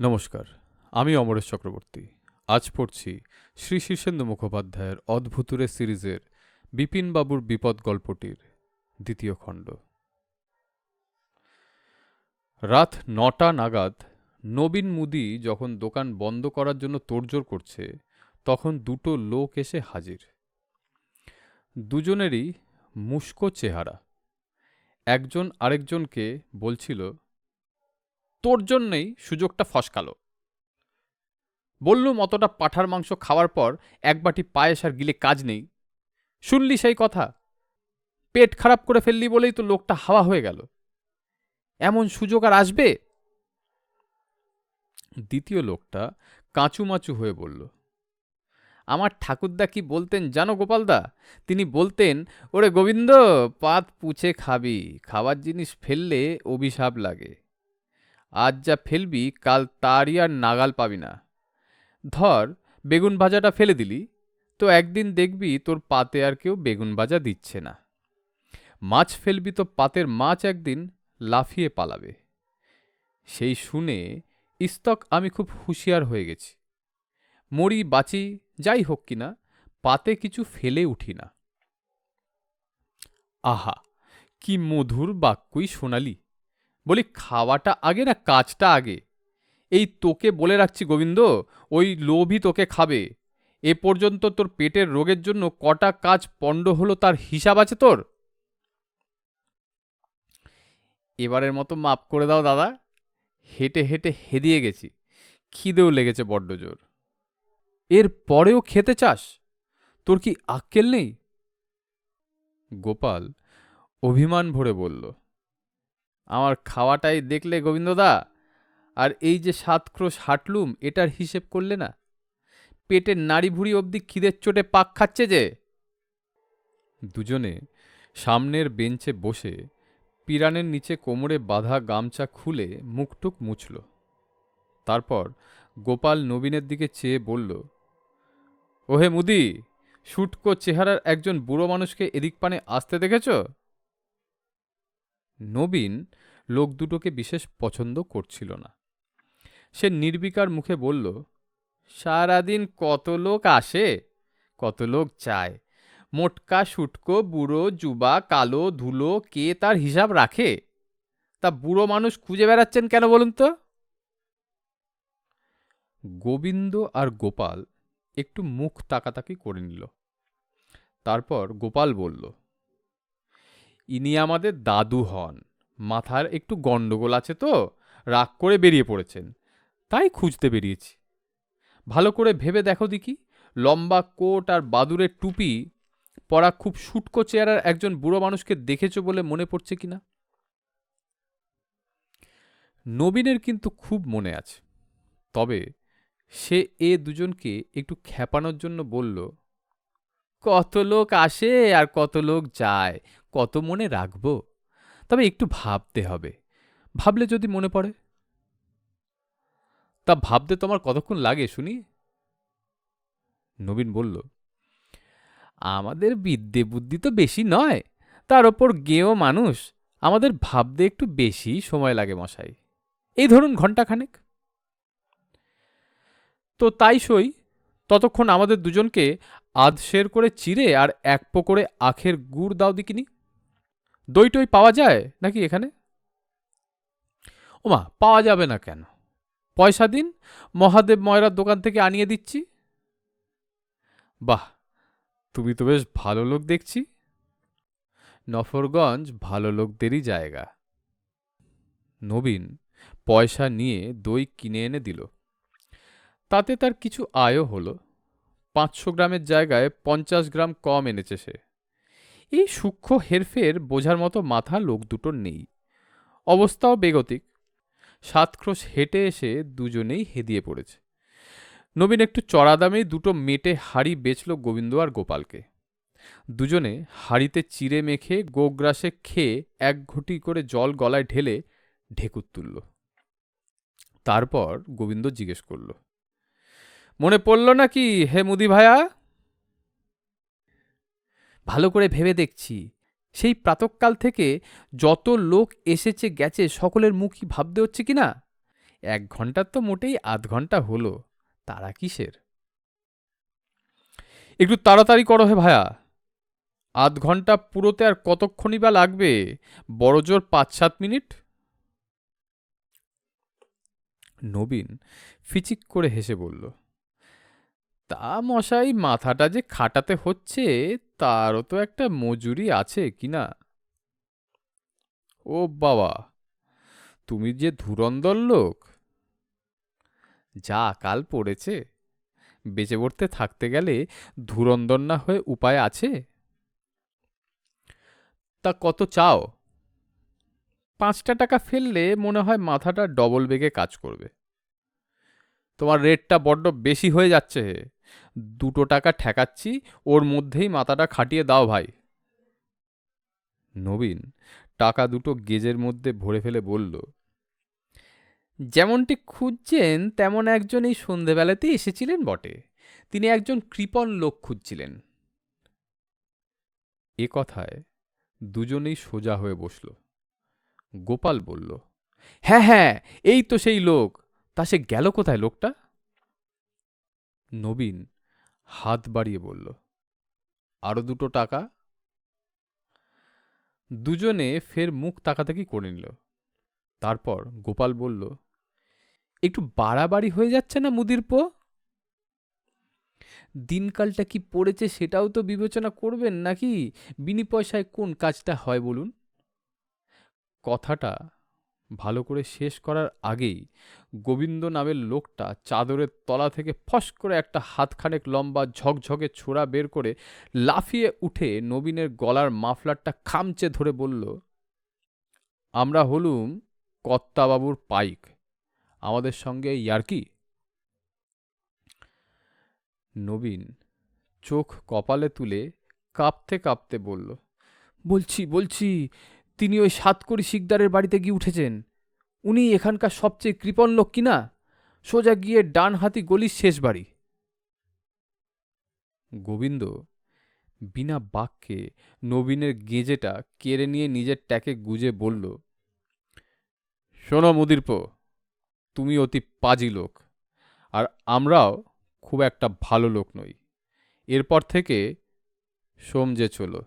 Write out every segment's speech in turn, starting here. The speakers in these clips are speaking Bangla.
নমস্কার, আমি অমরেশ চক্রবর্তী। আজ পড়ছি শ্রী শীর্ষেন্দু মুখোপাধ্যায়ের অদ্ভুতুরে সিরিজের বিপিনবাবুর বিপদ গল্পটির দ্বিতীয় খণ্ড। রাত ৯টা নাগাদ নবীন মুদি যখন দোকান বন্ধ করার জন্য তোড়জোড় করছে, তখন দুটো লোক এসে হাজির। দুজনেরই মুষ্কো চেহারা। একজন আরেকজনকে বলছিল, তোর জন্যেই সুযোগটা ফসকালো। বললুম অতটা পাঁঠার মাংস খাওয়ার পর এক বাটি পায়েস আর গিলে কাজ নেই। শুনলি সেই কথা? পেট খারাপ করে ফেললি বলেই তো লোকটা হাওয়া হয়ে গেল। এমন সুযোগ আর আসবে? দ্বিতীয় লোকটা কাঁচুমাচু হয়ে বলল, আমার ঠাকুরদা কি বলতেন জানো গোপালদা? তিনি বলতেন, ওরে গোবিন্দ, পাত পুছে খাবি, খাবার জিনিস ফেললে অভিশাপ লাগে। আজ যা ফেলবি কাল তারই আর নাগাল পাবি না। ধর বেগুন ভাজাটা ফেলে দিলি, তো একদিন দেখবি তোর পাতে আর কেউ বেগুন ভাজা দিচ্ছে না। মাছ ফেলবি তো পাতের মাছ একদিন লাফিয়ে পালাবে। সেই শুনে ইস্তক আমি খুব হুঁশিয়ার হয়ে গেছি। মরি বাঁচি যাই হোক কিনা, পাতে কিছু ফেলে উঠি না। আহা, কি মধুর বাক্যই শোনালি! বলি, খাওয়াটা আগে না কাজটা আগে? এই তোকে বলে রাখছি গোবিন্দ, ওই লোভই তোকে খাবে। এ পর্যন্ত তোর পেটের রোগের জন্য কটা কাজ পণ্ড হলো তার হিসাব আছে তোর? এবারের মতো মাপ করে দাও দাদা। হেঁটে হেঁটে হেদিয়ে গেছি, খিদেও লেগেছে বড্ড জোর। এর পরেও খেতে চাস? তোর কি আক্কেল নেই? গোপাল অভিমান ভরে বলল, আমার খাওয়াটাই দেখলে গোবিন্দদা, আর এই যে ৭ ক্রোশ হাঁটলুম এটার হিসেব করলে না? পেটের নাড়ি ভুড়ি অবধি খিদের চোটে পাক খাচ্ছে যে। দুজনে সামনের বেঞ্চে বসে পিরানের নিচে কোমরে বাঁধা গামছা খুলে মুখটুক মুছল। তারপর গোপাল নবীনের দিকে চেয়ে বলল, ওহে মুদি, শুটকো চেহারার একজন বুড়ো মানুষকে এদিক পানে আসতে দেখেছ? নবীন লোক দুটোকে বিশেষ পছন্দ করছিল না। সে নির্বিকার মুখে বলল, সারাদিন কত লোক আসে, কত লোক চায়। মোটকা শুটকো বুড়ো যুবা কালো ধুলো কে তার হিসাব রাখে? তা বুড়ো মানুষ খুঁজে বেড়াচ্ছেন কেন বলুন তো? গোবিন্দ আর গোপাল একটু মুখ তাকাতাকি করে নিল। তারপর গোপাল বলল, ইনি আমাদের দাদু হন। মাথার একটু গন্ডগোল আছে তো, রাগ করে বেরিয়ে পড়েছেন, তাই খুঁজতে বেরিয়েছি। ভালো করে ভেবে দেখো দেখি, লম্বা কোট আর বাদুরের টুপি পরা খুব শুটকো চেহারার একজন বুড়ো মানুষকে দেখেছ বলে মনে পড়ছে কিনা? নবীনের কিন্তু খুব মনে আছে। তবে সে এ দুজনকে একটু খেপানোর জন্য বলল, কত লোক আসে আর কত লোক যায়, কত মনে রাখবো? তবে একটু ভাবতে হবে, ভাবলে যদি মনে পড়ে। তা ভাবতে তোমার কতক্ষণ লাগে শুনি? নবীন বলল, আমাদের বিদ্যে বুদ্ধি তো বেশি নয়, তার ওপর গেঁয়ো মানুষ, আমাদের ভাবতে একটু বেশি সময় লাগে মশাই। এই ধরুন ঘণ্টাখানেক। তো তাই সই, ততক্ষণ আমাদের দুজনকে আধশের করে চিড়ে আর ১ পো করে আখের গুড় দাও দিকিনি। দই টই পাওয়া যায় নাকি এখানে? ওমা, পাওয়া যাবে না কেন? পয়সা দিন, মহাদেব ময়রার দোকান থেকে আনিয়ে দিচ্ছি। বাহ, তুমি তো বেশ ভালো লোক দেখছি। নফরগঞ্জ ভালো লোকদেরই জায়গা। নবীন পয়সা নিয়ে দই কিনে এনে দিল। তাতে তার কিছু আয়ও হলো। ৫০০ গ্রামের জায়গায় ৫০ গ্রাম কম এনেছে সে। এই সূক্ষ্ম হেরফের বোঝার মতো মাথা লোক দুটোর নেই। অবস্থাও বেগতিক। ৭ ক্রোশ হেঁটে এসে দুজনেই হেদিয়ে পড়েছে। নবীন একটু চড়া দামেই দুটো মেটে হাড়ি বেচল গোবিন্দ আর গোপালকে। দুজনে হাড়িতে চিড়ে মেখে গোগ্রাসে খেয়ে ১ ঘটি করে জল গলায় ঢেলে ঢেকুর তুলল। তারপর গোবিন্দ জিজ্ঞেস করল, মনে পড়ল নাকি হে মুদি ভায়া? ভালো করে ভেবে দেখছি, সেই প্রাতঃকাল থেকে যত লোক এসেছে গেছে সকলের মুখই ভাবতে হচ্ছে কিনা। 1 ঘন্টার তো মোটেই আধ ঘন্টা হলো, তারা কিসের? একটু তাড়াতাড়ি করো হে ভায়া, আধ ঘন্টা পুরোতে আর কতক্ষণই বা লাগবে, বড়জোর 5-7 মিনিট। নবীন ফিচিক করে হেসে বলল, তা মশাই, মাথাটা যে খাটাতে হচ্ছে তারও তো একটা মজুরি আছে কিনা। ও বাবা, তুমি যে ধুরন্ধর লোক! যা কাল পড়েছে, বেঁচে পড়তে থাকতে গেলে ধুরন্ধর না হয়ে উপায় আছে? তা কত চাও? 5টা টাকা ফেললে মনে হয় মাথাটা ডবল বেগে কাজ করবে। তোমার রেটটা বড্ড বেশি হয়ে যাচ্ছে হে। 2 টাকা ঠেকাচ্ছি, ওর মধ্যেই মাথাটা খাটিয়ে দাও ভাই। নবীন টাকা দুটো গেজের মধ্যে ভরে ফেলে বলল, যেমনটি খুঁজছেন তেমন একজন এই সন্ধেবেলাতেই এসেছিলেন বটে। তিনি একজন কৃপণ লোক খুঁজছিলেন। এ কথায় দুজনেই সোজা হয়ে বসল। গোপাল বলল, হ্যাঁ হ্যাঁ, এই তো সেই লোক। তা সে গেল কোথায় লোকটা? নবীন হাত বাড়িয়ে বলল, আরো 2 টাকা। দুজনে ফের মুখ তাকাতাকি করে নিল। তারপর গোপাল বলল, একটু বাড়াবাড়ি হয়ে যাচ্ছে না মুদির পো? দিনকালটা কি পড়েছে সেটাও তো বিবেচনা করবেন নাকি? বিনি পয়সায় কোন কাজটা হয় বলুন? কথাটা ভালো করে শেষ করার আগেই গোবিন্দ নামের লোকটা চাদরের তলা থেকে ফস করে একটা হাতখানেক লম্বা ঝকঝকে ছোরা বের করে লাফিয়ে উঠে নবীনের গলার মাফলারটা খামচে ধরে বলল, আমরা হলুম কর্তাবাবুর পাইক, আমাদের সঙ্গে ইয়ার্কি? নবীন চোখ কপালে তুলে কাঁপতে কাঁপতে বলল, বলছি বলছি, তিনি ওই সাতকড়ি শিকদারের বাড়িতে গিয়ে উঠেছেন। উনি এখানকার সবচেয়ে কৃপণ লোক কিনা? সোজা গিয়ে ডান হাতি গলির শেষ বাড়ি। গোবিন্দ বিনা বাক্যে নবীনের গেজেটা কেড়ে নিয়ে নিজের ট্যাকে গুজে বলল, শোনো মুদিরপো, তুমি অতি পাজি লোক, আর আমরাও খুব একটা ভালো লোক নই। এরপর থেকে সমঝে চলো।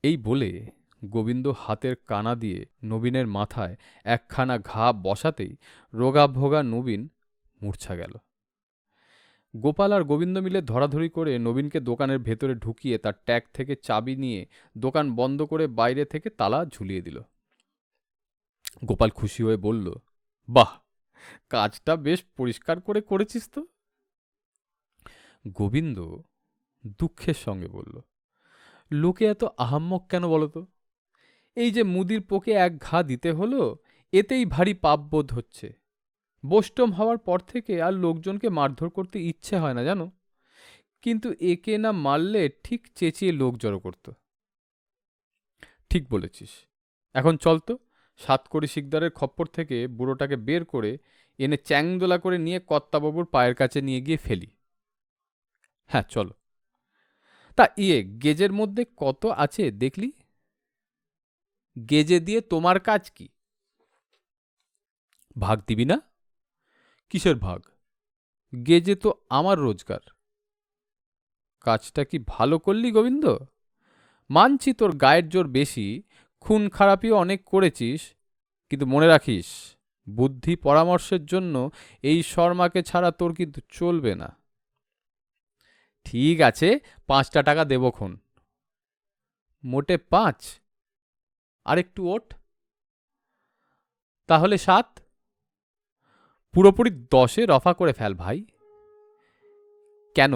এই বলে গোবিন্দ হাতের কানা দিয়ে নবীনের মাথায় একখানা ঘা বসাতেই রোগাভোগা নবীন মূর্ছা গেল। গোপাল আর গোবিন্দ মিলে ধরাধরি করে নবীনকে দোকানের ভেতরে ঢুকিয়ে তার ট্যাগ থেকে চাবি নিয়ে দোকান বন্ধ করে বাইরে থেকে তালা ঝুলিয়ে দিল। গোপাল খুশি হয়ে বলল, বাহ, কাজটা বেশ পরিষ্কার করে করেছিস তো। গোবিন্দ দুঃখের সঙ্গে বলল, লোকে এত আহাম্মক কেন বলতো? এই যে মুদির পোকে এক ঘা দিতে হলো, এতেই ভারী পাপ বোধ হচ্ছে। বোস্টম হওয়ার পর থেকে আর লোকজনকে মারধর করতে ইচ্ছে হয় না জানো, কিন্তু একে না মারলে ঠিক চেঁচিয়ে লোক জড়ো করত। ঠিক বলেছিস। এখন চল তো, সাতকড়ি শিকদারের খপ্পর থেকে বুড়োটাকে বের করে এনে চ্যাংদোলা করে নিয়ে কর্তাবাবুর পায়ের কাছে নিয়ে গিয়ে ফেলি। হ্যাঁ চলো। তা গেজের মধ্যে কত আছে দেখলি? গেজে দিয়ে তোমার কাজ কি? ভাগ দিবি না? কিসের ভাগ? গেজে তো আমার রোজগার। কাজটা কি ভালো করলি গোবিন্দ? মানছি তোর গায়ের জোর বেশি, খুন খারাপিও অনেক করেছিস, কিন্তু মনে রাখিস, বুদ্ধি পরামর্শের জন্য এই শর্মাকে ছাড়া তোর কিন্তু চলবে না। ঠিক আছে, 5টা টাকা দেবক্ষণ। মোটে 5? আর একটু ওঠ। তাহলে 7? পুরোপুরি 10-এ রফা করে ফেল ভাই। কেন,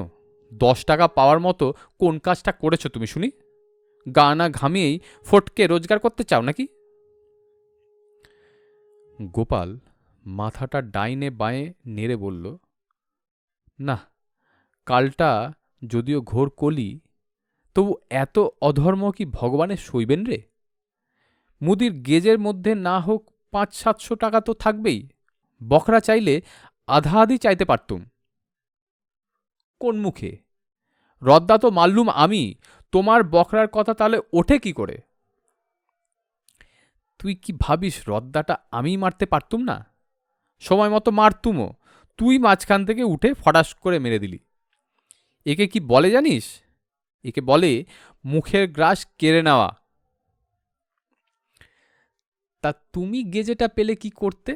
10 টাকা পাওয়ার মতো কোন কাজটা করেছো তুমি শুনি? গা না ঘামিয়েই ফটকে রোজগার করতে চাও নাকি? গোপাল মাথাটা ডাইনে বাঁয়ে নেড়ে বলল, না, কালটা যদিও ঘোর কলি, তবু এত অধর্ম কি ভগবানের সইবেন রে? মুদির গেজের মধ্যে না হোক 500-700 টাকা তো থাকবেই। বকরা চাইলে আধা আধি চাইতে পারতুম। কোন মুখে? রদ্দা তো মারলুম আমি, তোমার বকরার কথা তাহলে ওঠে কি করে? তুই কি ভাবিস রদ্দাটা আমিই মারতে পারতুম না? সময় মতো মারতুমও, তুই মাঝখান থেকে উঠে ফটাস করে মেরে দিলি। একে কি বলে জানিস? একে বলে মুখের গ্রাস কেড়ে নেওয়া। তা তুমি গেজেটা পেলে কি করতে?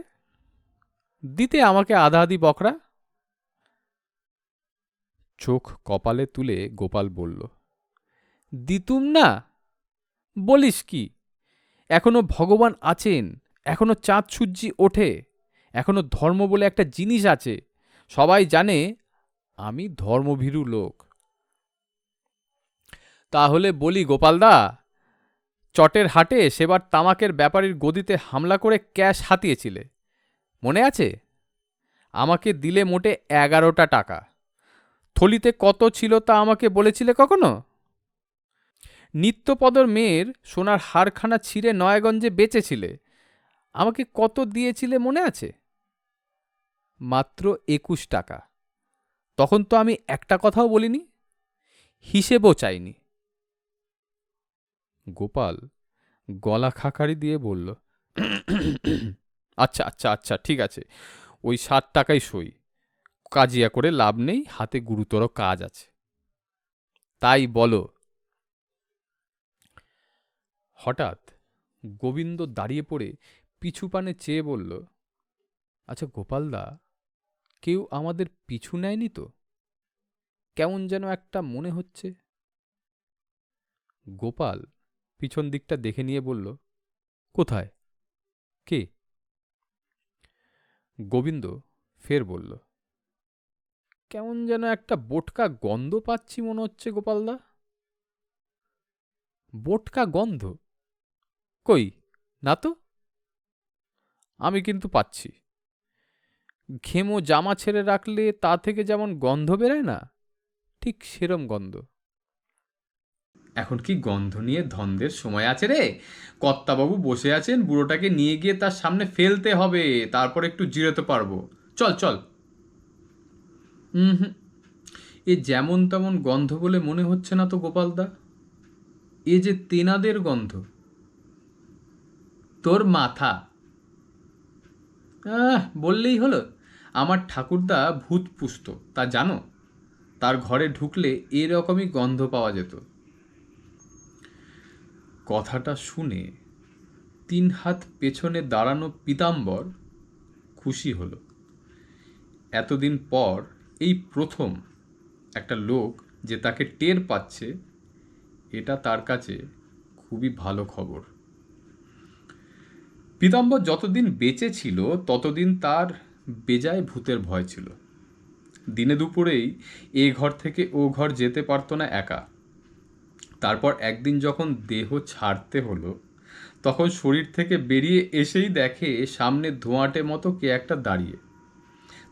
দিতে আমাকে আধা আধি বকরা। চোখ কপালে তুলে গোপাল বলল, দিতুম না? বলিস কি? এখনো ভগবান আছেন, এখনো চাঁদ সূর্যি ওঠে, এখনো ধর্ম বলে একটা জিনিস আছে। সবাই জানে আমি ধর্মভীরু লোক। তাহলে বলি গোপালদা, চটের হাটে সেবার তামাকের ব্যাপারীর গদিতে হামলা করে ক্যাশ হাতিয়েছিলে, মনে আছে? আমাকে দিলে মোটে 11টা টাকা। থলিতে কত ছিল তা আমাকে বলেছিলে কখনো? নিত্যপদর মেয়ের সোনার হারখানা ছিঁড়ে নয়াগঞ্জে বেচেছিলে, আমাকে কত দিয়েছিলে মনে আছে? মাত্র 21 টাকা। তখন তো আমি একটা কথাও বলিনি, হিসেবও চাইনি। গোপাল গলা খাকারি দিয়ে বলল, আচ্ছা আচ্ছা আচ্ছা, ঠিক আছে, ওই 7 টাকাই সই। কাজিয়া করে লাভ নেই, হাতে গুরুতর কাজ আছে। তাই বলো। হঠাৎ গোবিন্দ দাঁড়িয়ে পড়ে পিছু পানে চেয়ে বলল, আচ্ছা গোপালদা, কেউ আমাদের পিছু নেয়নি তো? কেমন যেন একটা মনে হচ্ছে। গোপাল পিছন দিকটা দেখে নিয়ে বলল, কোথায়? কে? গোবিন্দ ফের বলল, কেমন যেন একটা বোটকা গন্ধ পাচ্ছি মনে হচ্ছে গোপালদা। বোটকা গন্ধ? কই, না তো। আমি কিন্তু পাচ্ছি। ঘেমো জামা ছেড়ে রাখলে তা থেকে যেমন গন্ধ বেরোয় না, ঠিক সেরম গন্ধ। এখন কি গন্ধ নিয়ে ধন্দের সময় আছে রে? কর্তাবাবু বসে আছেন, বুড়োটাকে নিয়ে গিয়ে তার সামনে ফেলতে হবে, তারপর একটু জিরাতে পারবো। চল চল। হুম, এ যেমন তেমন গন্ধ বলে মনে হচ্ছে না তো গোপালদা। এ যে তেনাদের গন্ধ। তোর মাথা। বললেই হলো। আমার ঠাকুরদা ভূত পুষত, তা জানো? তার ঘরে ঢুকলে এরকমই গন্ধ পাওয়া যেত। কথাটা শুনে 3 হাত পেছনে দাঁড়ানো পীতাম্বর খুশি হলো। এতদিন পর এই প্রথম একটা লোক যে তাকে টের পাচ্ছে, এটা তার কাছে খুবই ভালো খবর। পীতাম্বর যতদিন বেঁচে ছিল ততদিন তার বেজায় ভূতের ভয় ছিল। দিনে দুপুরেই এ ঘর থেকে ও ঘর যেতে পারতো না একা। তারপর একদিন যখন দেহ ছাড়তে হলো, তখন শরীর থেকে বেরিয়ে এসেই দেখে সামনে ধোঁয়াটে মতো কে একটা দাঁড়িয়ে।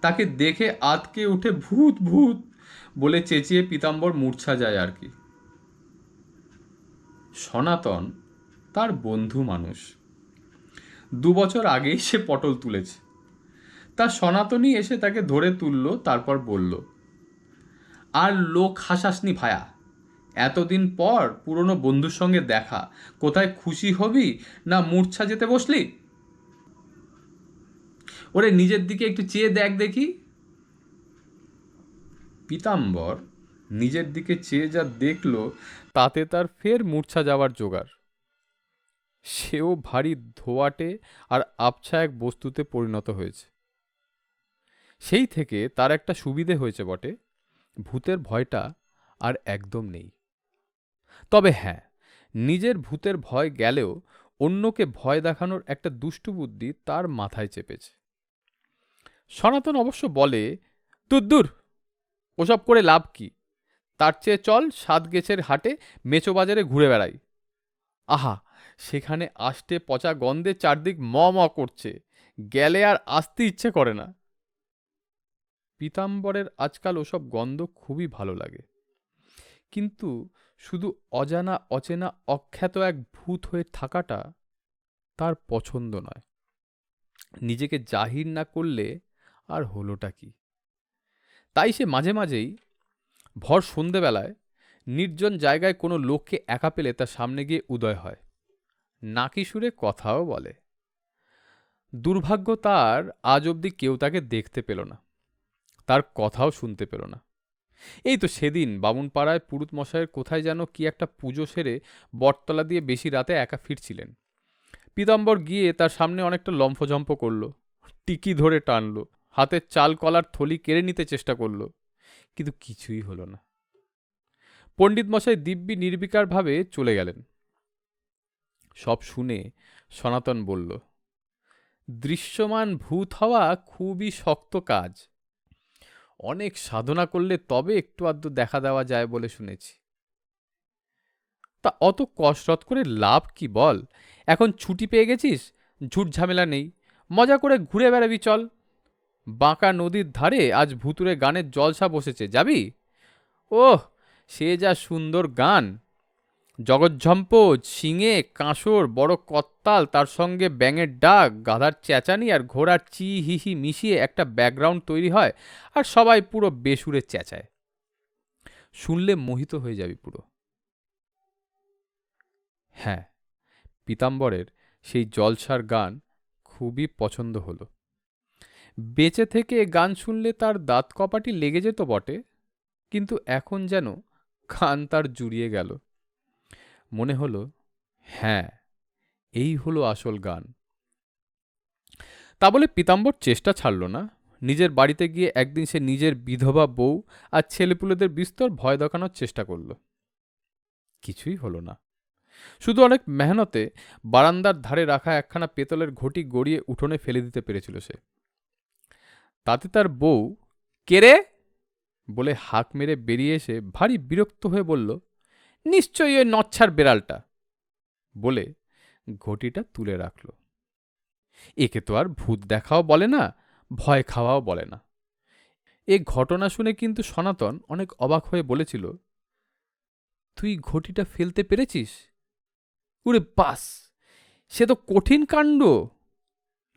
তাকে দেখে আঁতকে উঠে ভূত ভূত বলে চেঁচিয়ে পীতাম্বর মূর্ছা যায় আর কি। সনাতন তার বন্ধু মানুষ। 2 বছর আগেই সে পটল তুলেছে। তার সনাতনী এসে তাকে ধরে তুলল, তারপর বলল, আর লোক হাসাসনি ভায়া, এতদিন পর পুরনো বন্ধুর সঙ্গে দেখা, কোথায় খুশি হবি না মূর্ছা যেতে বসলি? ওরে নিজের দিকে একটু চেয়ে দেখ দেখি। পীতাম্বর নিজের দিকে চেয়ে যা দেখল, তাতে তার ফের মূর্ছা যাওয়ার জোগাড়। সেও ভারী ধোয়াটে আর আবছা এক বস্তুতে পরিণত হয়েছে। সেই থেকে তার একটা সুবিধে হয়েছে বটে, ভূতের ভয়টা আর একদম নেই। তবে হ্যাঁ, নিজের ভূতের ভয় গেলেও অন্যকে ভয় দেখানোর একটা দুষ্টু বুদ্ধি তার মাথায় চেপেছে। সনাতন অবশ্য বলে, দূর, ওসব করে লাভ কি? তার চেয়ে চল 7 গেছের হাটে মেচো বাজারে ঘুরে বেড়াই। আহা, সেখানে আষ্টে পচা গন্ধে চারদিক ম ম করছে, গেলে আর আসতে ইচ্ছে করে না। পীতাম্বরের আজকাল ওসব গন্ধ খুবই ভালো লাগে, কিন্তু শুধু অজানা অচেনা অখ্যাত এক ভূত হয়ে থাকাটা তার পছন্দ নয়। নিজেকে জাহির না করলে আর হলোটা কি? তাই সে মাঝে মাঝেই ভর সন্ধেবেলায় নির্জন জায়গায় কোনো লোককে একা পেলে তার সামনে গিয়ে উদয় হয়, নাকি সুরে কথাও বলে। দুর্ভাগ্য তার, আজ অবধি কেউ তাকে দেখতে পেল না, তার কথাও শুনতে পেল না। এই তো সেদিন বামুনপাড়ায় পুরুত মশাইয়ের কোথায় যেন কি একটা পুজো সেরে বটতলা দিয়ে বেশি রাতে একা ফিরছিলেন। পীতাম্বর গিয়ে তার সামনে অনেকটা লম্ফঝম্প করল, টিকি ধরে টানল, হাতের চাল কলার থলি কেড়ে নিতে চেষ্টা করল, কিন্তু কিছুই হলো না। পণ্ডিত মশাই দিব্যি নির্বিকারভাবে চলে গেলেন। সব শুনে সনাতন বলল, দৃশ্যমান ভূত হওয়া খুবই শক্ত কাজ, অনেক সাধনা করলে তবে একটু আধটু দেখা দেওয়া যায় বলে শুনেছি। তা অত কসরত করে লাভ কি বল? এখন ছুটি পেয়ে গেছিস, ঝুট ঝামেলা নেই, মজা করে ঘুরে বেড়াবি চল। বাঁকা নদীর ধারে আজ ভুতুরে গানের জলসা বসেছে, যাবি? ওহ, সে যা সুন্দর গান! জগৎঝম্প, ঝিঙে, কাঁসর, বড় কত্তাল, তার সঙ্গে ব্যাঙের ডাক, গাধার চেঁচানি আর ঘোড়ার চি হিহি মিশিয়ে একটা ব্যাকগ্রাউন্ড তৈরি হয়, আর সবাই পুরো বেসুরে চেঁচায়। শুনলে মোহিত হয়ে যাবি পুরো। হ্যাঁ, পীতাম্বরের সেই জলসার গান খুবই পছন্দ হলো। বেঁচে থেকে গান শুনলে তার দাঁত কপাটি লেগে যেত বটে, কিন্তু এখন যেন গান তার জুড়িয়ে গেল। মনে হলো, হ্যাঁ, এই হলো আসল গান। তা বলে পীতাম্বর চেষ্টা ছাড়ল না। নিজের বাড়িতে গিয়ে একদিন সে নিজের বিধবা বউ আর ছেলেপুলেদের বিস্তর ভয় দেখানোর চেষ্টা করল। কিছুই হলো না। শুধু অনেক মেহনতে বারান্দার ধারে রাখা একখানা পেতলের ঘটি গড়িয়ে উঠোনে ফেলে দিতে পেরেছিল সে। তাতে তার বউ কে রে বলে হাঁক মেরে বেরিয়ে এসে ভারী বিরক্ত হয়ে বলল, নিশ্চয়ই ওই নচ্ছার বেড়ালটা, বলে ঘটিটা তুলে রাখল। একে তো আর ভূত দেখাও বলে না, ভয় খাওয়াও বলে না। এ ঘটনা শুনে কিন্তু সনাতন অনেক অবাক হয়ে বলেছিল, তুই ঘটিটা ফেলতে পেরেছিস? উরে বাস, সে তো কঠিন কাণ্ড।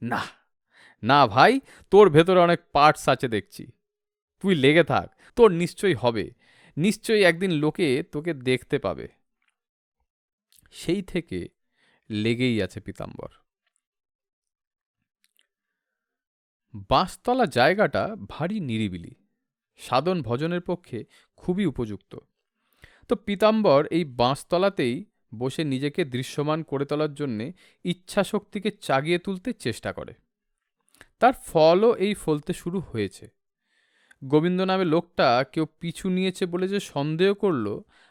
না না ভাই, তোর ভেতরে অনেক পার্টস আছে দেখছি, তুই লেগে থাক, তোর নিশ্চয়ই হবে, নিশ্চয়ই একদিন লোকে তোকে দেখতে পাবে। সেই থেকে লেগেই আছে পীতাম্বর। বাঁশতলা জায়গাটা ভারী নিরিবিলি, সাধন ভজনের পক্ষে খুবই উপযুক্ত। তো পীতাম্বর এই বাঁশতলাতেই বসে নিজেকে দৃশ্যমান করে তোলার জন্যে ইচ্ছাশক্তিকে চাগিয়ে তুলতে চেষ্টা করে। তার ফলও এই ফলতে শুরু হয়েছে। গোবিন্দ নামে লোকটা কেউ পিছু নিয়েছে বলে যে সন্দেহ করল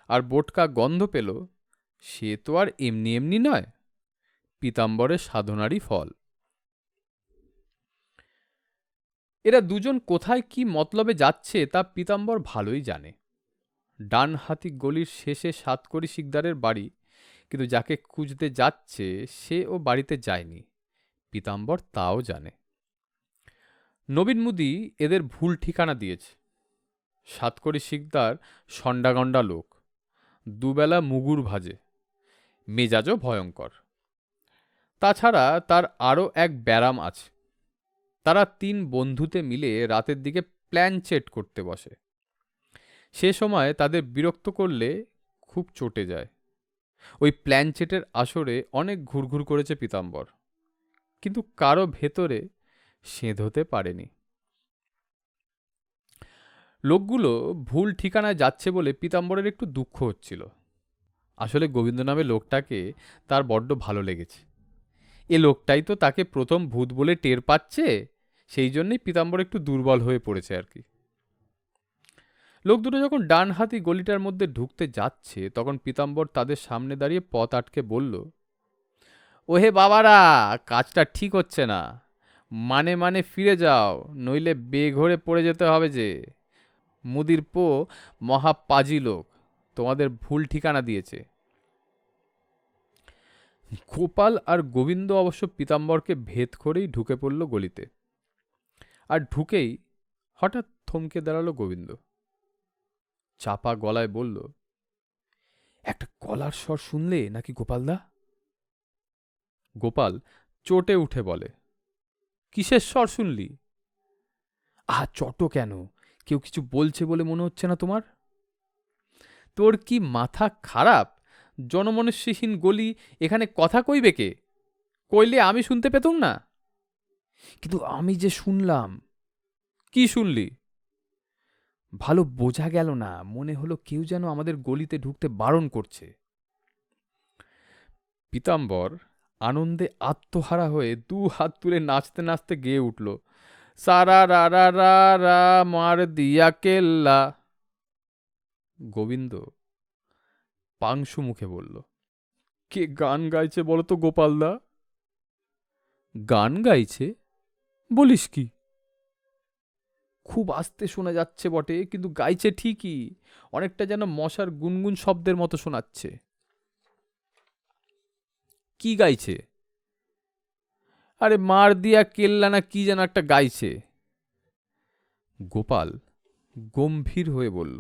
আর বোটকা গন্ধ পেল, সে তো আর এমনি এমনি নয়, পীতাম্বরের সাধনারই ফল। এরা দুজন কোথায় কি মতলবে যাচ্ছে তা পীতাম্বর ভালোই জানে। ডান হাতি গলির শেষে সাতকড়ি শিকদারের বাড়ি, কিন্তু যাকে খুঁজতে যাচ্ছে সে ও বাড়িতে যায়নি, পীতাম্বর তাও জানে। নবীন মুদি এদের ভুল ঠিকানা দিয়েছে। সাতকড়ি শিকদার সন্ডাগন্ডা লোক, দুবেলা মুগুর ভাজে, মেজাজও ভয়ঙ্কর। তাছাড়া তার আরও এক ব্যারাম আছে। তারা তিন বন্ধুতে মিলে রাতের দিকে প্ল্যানচেট করতে বসে। সে সময় তাদের বিরক্ত করলে খুব চটে যায়। ওই প্ল্যানচেটের আসরে অনেক ঘুরঘুর করেছে পীতাম্বর, কিন্তু কারো ভেতরে সেঁধোতে পারেনি। লোকগুলো ভুল ঠিকানায় যাচ্ছে বলে পীতাম্বরের একটু দুঃখ হচ্ছিল। আসলে গোবিন্দ নামে লোকটাকে তার বড্ড ভালো লেগেছে। এ লোকটাই তো তাকে প্রথম ভূত বলে টের পাচ্ছে, সেই জন্যই পীতাম্বর একটু দুর্বল হয়ে পড়েছে আর কি। লোক দুটো যখন ডান হাতি গলিটার মধ্যে ঢুকতে যাচ্ছে, তখন পীতাম্বর তাদের সামনে দাঁড়িয়ে পথ আটকে বলল, ওহে বাবারা, কাজটা ঠিক হচ্ছে না, মানে মানে ফিরে যাও, নইলে বেঘরে পড়ে যেতে হবে যে। মুদির পো মহাপাজি লোক, তোমাদের ভুল ঠিকানা দিয়েছে। গোপাল আর গোবিন্দ অবশ্য পীতাম্বরকে ভেদ করেই ঢুকে পড়ল গলিতে। আর ঢুকেই হঠাৎ থমকে দাঁড়ালো গোবিন্দ, চাপা গলায় বলল, একটা গলার স্বর শুনলে নাকি গোপালদা? গোপাল চটে উঠে বলে, কিসের স্বর শুনলি? চটো কেন, কেউ কিছু বলছে বলে মনে হচ্ছে না তোমার? তোর কি মাথা খারাপ? জনমনুষ্যহীন গলি, এখানে কথা কইবে কে? কইলে আমি শুনতে পেতুম না? কিন্তু আমি যে শুনলাম। কি শুনলি? ভালো বোঝা গেল না, মনে হলো কেউ যেন আমাদের গলিতে ঢুকতে বারণ করছে। পীতাম্বর আনন্দে আত্মহারা হয়ে দু হাত তুলে নাচতে নাচতে গেয়ে উঠল, সারা রা রা রা রা মার দিয়া কেল্লা। গোবিন্দ পাংশু মুখে বলল, কে গান গাইছে বলো তো গোপালদা? গান গাইছে? বলিস কি? খুব আস্তে শোনা যাচ্ছে বটে, কিন্তু গাইছে ঠিকই, অনেকটা যেন মশার গুনগুন শব্দের মতো শোনাচ্ছে। কি গাইছে? আরে মার দিয়া কেল্লা না কি যেন একটা গাইছে। গোপাল গম্ভীর হয়ে বলল,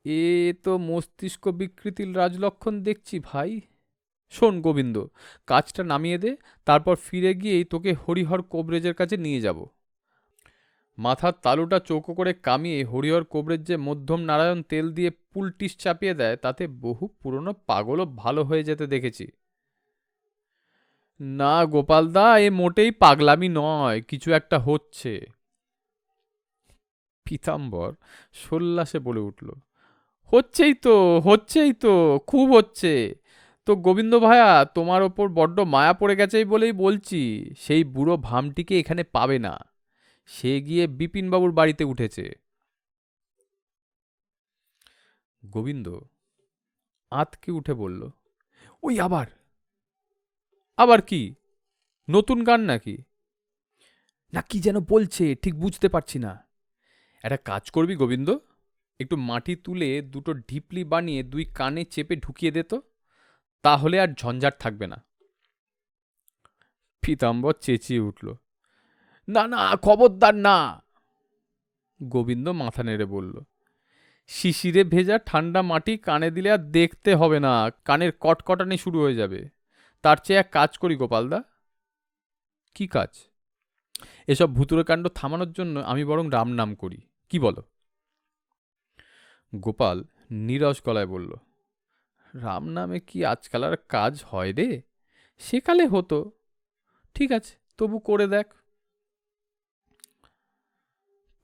এ তো মস্তিষ্ক বিকৃতির রাজলক্ষণ দেখছি ভাই। শোন গোবিন্দ, কাজটা নামিয়ে দে, তারপর ফিরে গিয়েই তোকে হরিহর কোবরেজের কাছে নিয়ে যাব। মাথার তালুটা চৌকো করে কামিয়ে হরিহর কোবরেজ যে মধ্যম নারায়ণ তেল দিয়ে পুলটিস চাপিয়ে দেয়, তাতে বহু পুরনো পাগলও ভালো হয়ে যেতে দেখেছি। না গোপালদা, এ মোটেই পাগলামি নয়, কিছু একটা হচ্ছে। পীতাম্বর সোল্লাসে বলে উঠল, হচ্ছেই তো, হচ্ছেই তো, খুব হচ্ছে। তো গোবিন্দ ভায়া, তোমার ওপর বড্ড মায়া পড়ে গেছেই বলেই বলছি, সেই বুড়ো ভামটিকে এখানে পাবে না। সে গিয়ে বিপিনবাবুর বাড়িতে উঠেছে। গোবিন্দ আঁতকে উঠে বলল, ওই আবার? আবার কি? নতুন গান নাকি? না কি যেন বলছে, ঠিক বুঝতে পারছি না। একটা কাজ করবি গোবিন্দ, একটু মাটি তুলে দুটো ঢিপলি বানিয়ে দুই কানে চেপে ঢুকিয়ে দে তো, তাহলে আর ঝঞ্ঝাট থাকবে না। পীতাম্বর চেঁচিয়ে উঠল, না না, খবরদার না। গোবিন্দ মাথা নেড়ে বলল, শিশিরে ভেজা ঠান্ডা মাটি কানে দিলে আর দেখতে হবে না, কানের কটকটানি শুরু হয়ে যাবে। তার চেয়ে এক কাজ করি গোপালদা। কি কাজ? এসব ভুতুরে কাণ্ড থামানোর জন্য আমি বরং রাম নাম করি, কি বলো? গোপাল নীরস গলায় বলল, রাম নামে কি আজকাল আর কাজ হয় রে? সেকালে হতো। ঠিক আছে, তবু করে দেখ।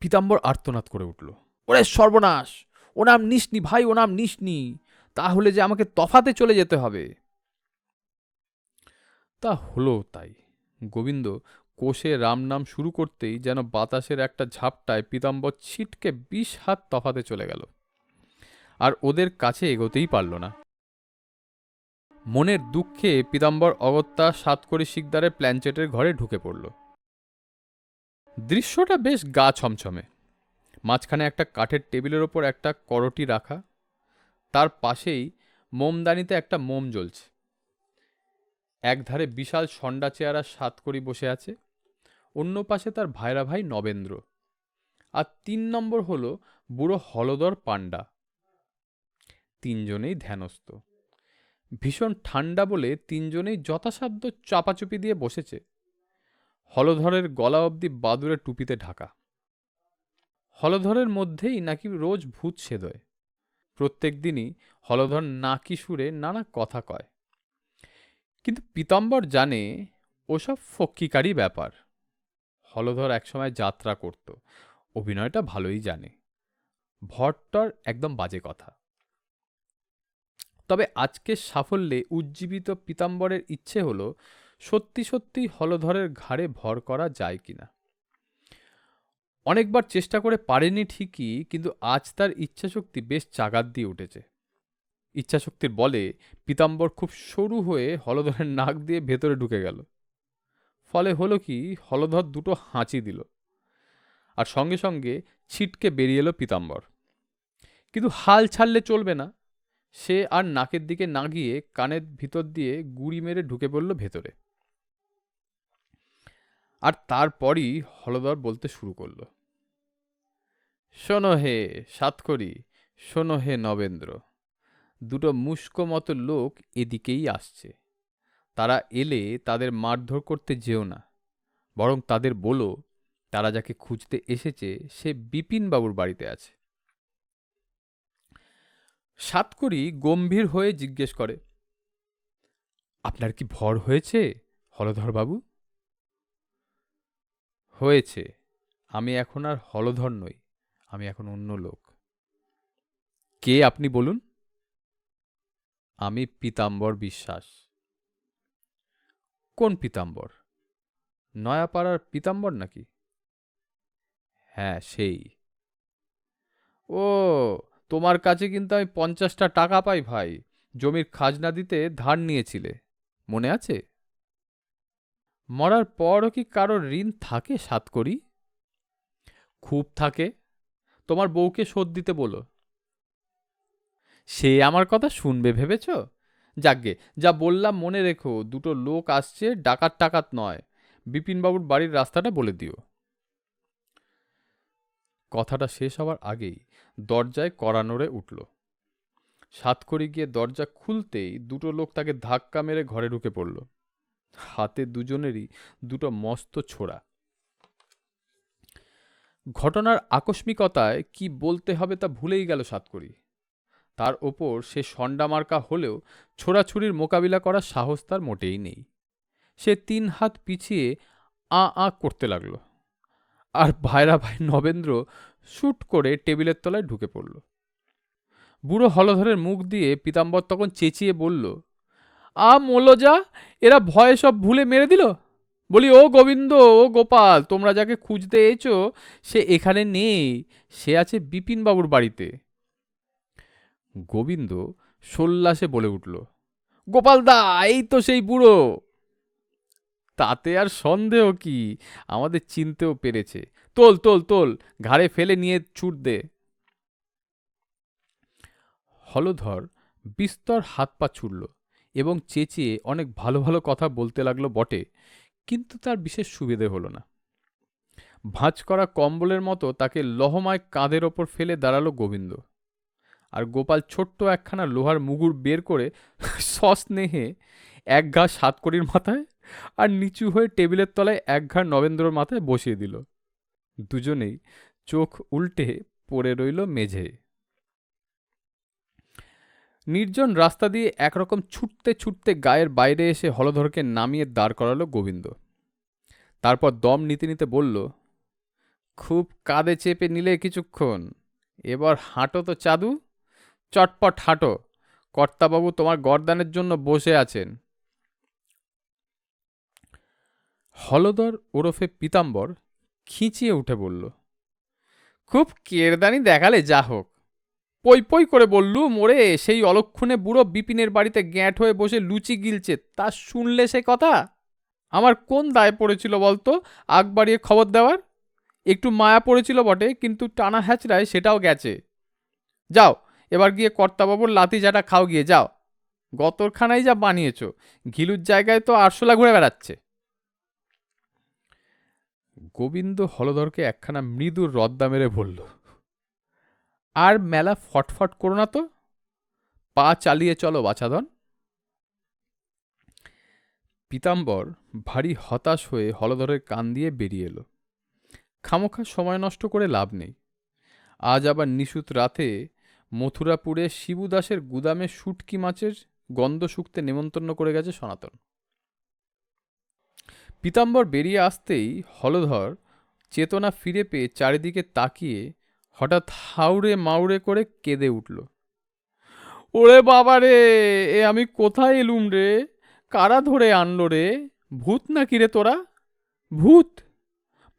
পীতাম্বর আর্তনাদ করে উঠল, ওরে সর্বনাশ! ও নাম নিসনি ভাই, ও নাম নিসনি, তাহলে যে আমাকে তফাতে চলে যেতে হবে। তা হলো তাই। গোবিন্দ কোষে রাম নাম শুরু করতেই যেন বাতাসের একটা ঝাপটায় পীতাম্বর ছিটকে 20 হাত তফাতে চলে গেল, আর ওদের কাছে এগোতেই পারল না। মনের দুঃখে পীতাম্বর অগত্যা সাতকড়ি শিকদারের প্ল্যানচেটের ঘরে ঢুকে পড়ল। দৃশ্যটা বেশ গা ছমছমে। মাঝখানে একটা কাঠের টেবিলের ওপর একটা করটি রাখা, তার পাশেই মোমদানিতে একটা মোম জ্বলছে। একধারে বিশাল সন্ডা চেয়ারা সাতকড়ি বসে আছে, অন্য পাশে তার ভাইরা ভাই নবেন্দ্র, আর 3 নম্বর হল বুড়ো হলদর পাণ্ডা। তিনজনেই ধ্যানস্থ। ভীষণ ঠান্ডা বলে তিনজনেই যথাসাধ্য চাপাচুপি দিয়ে বসেছে। হলধরের গলা অবধি বাদুরে টুপিতে ঢাকা। হলধরের মধ্যেই নাকি রোজ ভূত সেদয়। প্রত্যেক দিনই হলধর নাকি সুরে নানা কথা কয়। কিন্তু পীতাম্বর জানে ওসব ফক্কিকারী ব্যাপার। হলধর একসময় যাত্রা করত, অভিনয়টা ভালোই জানে। ভট্টর একদম বাজে কথা। তবে আজকের সাফল্যে উজ্জীবিত পীতাম্বরের ইচ্ছে হলো সত্যি সত্যি হলধরের ঘাড়ে ভর করা যায় কিনা। অনেকবার চেষ্টা করে পারেনি ঠিকই, কিন্তু আজ তার ইচ্ছাশক্তি বেশ চাগাত দিয়ে উঠেছে। ইচ্ছাশক্তির বলে পীতাম্বর খুব সরু হয়ে হলধরের নাক দিয়ে ভেতরে ঢুকে গেল। ফলে হলো কি, হলধর দুটো হাঁচি দিল, আর সঙ্গে সঙ্গে ছিটকে বেরিয়ে এলো পীতাম্বর। কিন্তু হাল ছাড়লে চলবে না। সে আর নাকের দিকে না গিয়ে কানের ভিতর দিয়ে গুড়ি মেরে ঢুকে পড়ল ভেতরে। আর তারপরই হলধর বলতে শুরু করলো, শোনো হে সাতকড়ি, শোনো হে নবেন্দ্র, দুটো মুষ্কো মতো লোক এদিকেই আসছে। তারা এলে তাদের মারধর করতে যেও না, বরং তাদের বলো তারা যাকে খুঁজতে এসেছে সে বিপিনবাবুর বাড়িতে আছে। সাতকড়ি গম্ভীর হয়ে জিজ্ঞেস করে, আপনার কি ভর হয়েছে হলধরবাবু? হয়েছে। আমি এখন আর হলধর নই, আমি এখন অন্য লোক। কে আপনি বলুন? আমি পীতাম্বর বিশ্বাস। কোন পীতাম্বর? নয়াপাড়ার পীতাম্বর নাকি? হ্যাঁ, সেই। ও, তোমার কাছে কিন্তু আমি 50টা টাকা পাই ভাই, জমির খাজনা দিতে ধার নিয়েছিলে, মনে আছে? মরার পরও কি কারোর ঋণ থাকে সাতকড়ি? খুব থাকে। তোমার বউকে শোধ দিতে বলো। সে আমার কথা শুনবে ভেবেছ? যাকগে, যা বললাম মনে রেখো, দুটো লোক আসছে, ডাকাত টাকাত নয়। বিপিনবাবুর বাড়ির রাস্তাটা বলে দিও। কথাটা শেষ হবার আগেই দরজায় কড়া নড়ে উঠল। সাতকড়ি গিয়ে দরজা খুলতেই দুটো লোক তাকে ধাক্কা মেরে ঘরে ঢুকে পড়ল। হাতে দুজনেরই দুটো মস্ত ছোড়া। ঘটনার আকস্মিকতায় কি বলতে হবে তা ভুলেই গেল সাতকড়ি। তার ওপর সে সন্ডামার্কা হলেও ছোড়াছুরির মোকাবিলা করার সাহস তার মোটেই নেই। সে 3 হাত পিছিয়ে আ করতে লাগল, আর ভাইরা ভাই নবেন্দ্র শুট করে টেবিলের তলায় ঢুকে পড়ল। বুড়ো হলধরের মুখ দিয়ে পীতাম্বর তখন চেঁচিয়ে বলল, মোলো যা, এরা ভয়ে সব ভুলে মেরে দিল। বলি, ও গোবিন্দ, ও গোপাল, তোমরা যাকে খুঁজতে এসো সে এখানে নেই, সে আছে বিপিনবাবুর বাড়িতে। গোবিন্দ সোল্লাসে বলে উঠল, গোপালদা, এই তো সেই বুড়ো। তাতে আর সন্দেহ কি, আমাদের চিনতেও পেরেছে। তোল তোল তোল, ঘাড়ে ফেলে নিয়ে ছুট দে। হলধর বিস্তর হাত পা ছুড়ল এবং চেঁচিয়ে অনেক ভালো ভালো কথা বলতে লাগলো বটে, কিন্তু তার বিশেষ সুবিধে হল না। ভাঁজ করা কম্বলের মতো তাকে লহমায় কাঁধের ওপর ফেলে দাঁড়ালো গোবিন্দ, আর গোপাল ছোট্ট একখানা লোহার মুগুর বের করে সস্নেহে এক ঘা সাতকড়ির মাথায় আর নিচু হয়ে টেবিলের তলায় এক ঘা নবেন্দ্রর মাথায় বসিয়ে দিল। দুজনেই চোখ উল্টে পড়ে রইল মেঝে। নির্জন রাস্তা দিয়ে একরকম ছুটতে ছুটতে গায়ের বাইরে এসে হলধরকে নামিয়ে দাঁড় করালো গোবিন্দ। তারপর দম নিতে নিতে বলল, খুব কাঁধে চেপে নিলে কিছুক্ষণ, এবার হাঁটো তো চাদু, চটপট হাঁটো। কর্তাবাবু তোমার গরদানের জন্য বসে আছেন। হলধর ওরফে পীতাম্বর খিঁচিয়ে উঠে বলল, খুব কেরদানি দেখালে, যা হোক। পই পই করে বললু মোরে, সেই অলক্ষণে বুড়ো বিপিনের বাড়িতে গ্যাঁট হয়ে বসে লুচি গিলছে, তা শুনলে সে কথা? আমার কোন দায় পড়েছিল বলতো আগ বাড়িয়ে খবর দেওয়ার? একটু মায়া পড়েছিল বটে, কিন্তু টানা হ্যাচড়ায় সেটাও গেছে। যাও, এবার গিয়ে কর্তাবাবুর লাতি জাটা খাও, গিয়ে যাও। গতরখানাই যা বানিয়েছ, ঘিলুর জায়গায় তো আরশোলা ঘুরে বেড়াচ্ছে। গোবিন্দ হলধরকে একখানা মৃদু রদ্দা মেরে বলল, আর মেলা ফটফট করো না তো, পা চালিয়ে চলো বাছাধন। পীতাম্বর ভারী হতাশ হয়ে হলধরের কান দিয়ে বেরিয়ে এলো। খামোখা সময় নষ্ট করে লাভ নেই। আজ আবার নিশুত রাতে মথুরাপুরে শিবুদাসের গুদামে শুটকি মাছের গন্ধ শুকতে নেমন্তন্ন করে গেছে সনাতন। পীতাম্বর বেরিয়ে আসতেই হলধর চেতনা ফিরে পেয়ে চারিদিকে তাকিয়ে হঠাৎ হাউড়ে মাউড়ে করে কেঁদে উঠল। ওরে বাবা রে, এ আমি কোথায় এলুম রে? কারা ধরে আনলো রে? ভূত নাকি রে তোরা? ভূত?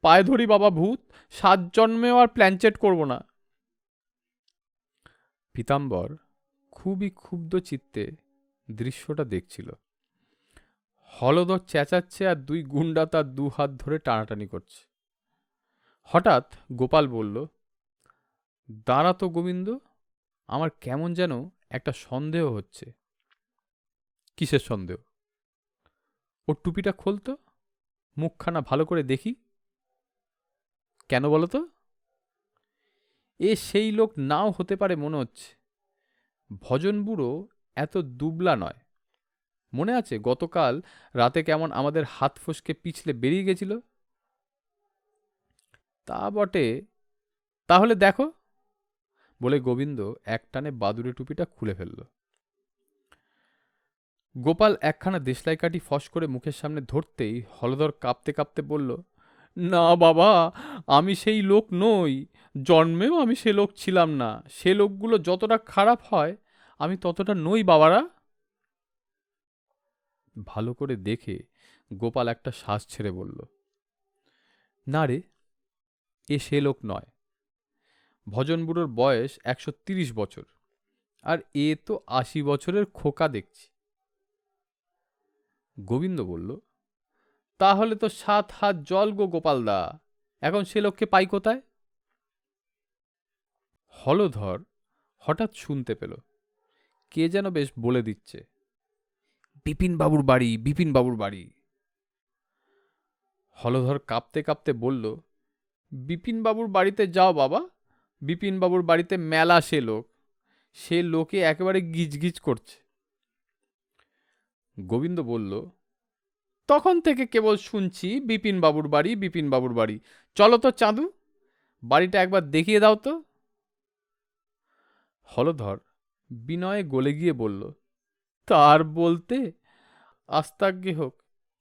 পায়ে ধরি বাবা, ভূত! 7 জন্মেও আর প্ল্যানচেট করব না। পীতাম্বর খুবই ক্ষুব্ধ চিত্তে দৃশ্যটা দেখছিল। হলধর চেঁচাচ্ছে আর 2 গুন্ডা তার 2 হাত ধরে টানাটানি করছে। হঠাৎ গোপাল বলল, দাঁড়া তো গোবিন্দ, আমার কেমন যেন একটা সন্দেহ হচ্ছে। কিসের সন্দেহ? ওর টুপিটা খোলতো, মুখখানা ভালো করে দেখি। কেন বলো তো? এ সেই লোক নাও হতে পারে মনে হচ্ছে। ভজন বুড়ো এত দুবলা নয়। মনে আছে গতকাল রাতে কেমন আমাদের হাত ফসকে পিছলে বেরিয়ে গেছিল? তা বটে, তাহলে দেখো। বলে গোবিন্দ একটানে বাদুড়ে টুপিটা খুলে ফেলল। গোপাল একখানা দেশলাই কাঠি ফস করে মুখের সামনে ধরতেই হলধর কাঁপতে কাঁপতে বলল, না বাবা, আমি সেই লোক নই। জন্মেও আমি সে লোক ছিলাম না। সে লোকগুলো যতটা খারাপ হয় আমি ততটা নই বাবারা। ভালো করে দেখে গোপাল একটা শ্বাস ছেড়ে বলল, না রে, এ সে লোক নয়। ভজন বুড়োর বয়স 130 বছর, আর এ তো 80 বছরের খোকা দেখছি। গোবিন্দ বলল, তাহলে তো 7 হাত জল গো গোপালদা, এখন সে লোককে পাই কোথায়? হলধর হঠাৎ শুনতে পেল কে যেন বেশ বলে দিচ্ছে, বিপিনবাবুর বাড়ি, বিপিনবাবুর বাড়ি। হলধর কাঁপতে কাঁপতে বলল, বিপিনবাবুর বাড়িতে যাও বাবা। বিপিনবাবুর বাড়িতে মেলা সে লোক, সে লোকে একেবারে গিজগিজ করছে। গোবিন্দ বলল, তখন থেকে কেবল শুনছি বিপিনবাবুর বাড়ি, বিপিনবাবুর বাড়ি। চলো তো চাঁদু, বাড়িটা একবার দেখিয়ে দাও তো। হলধর বিনয়ে গলে গিয়ে বলল, তার বলতে আস্তাজ্ঞে হোক,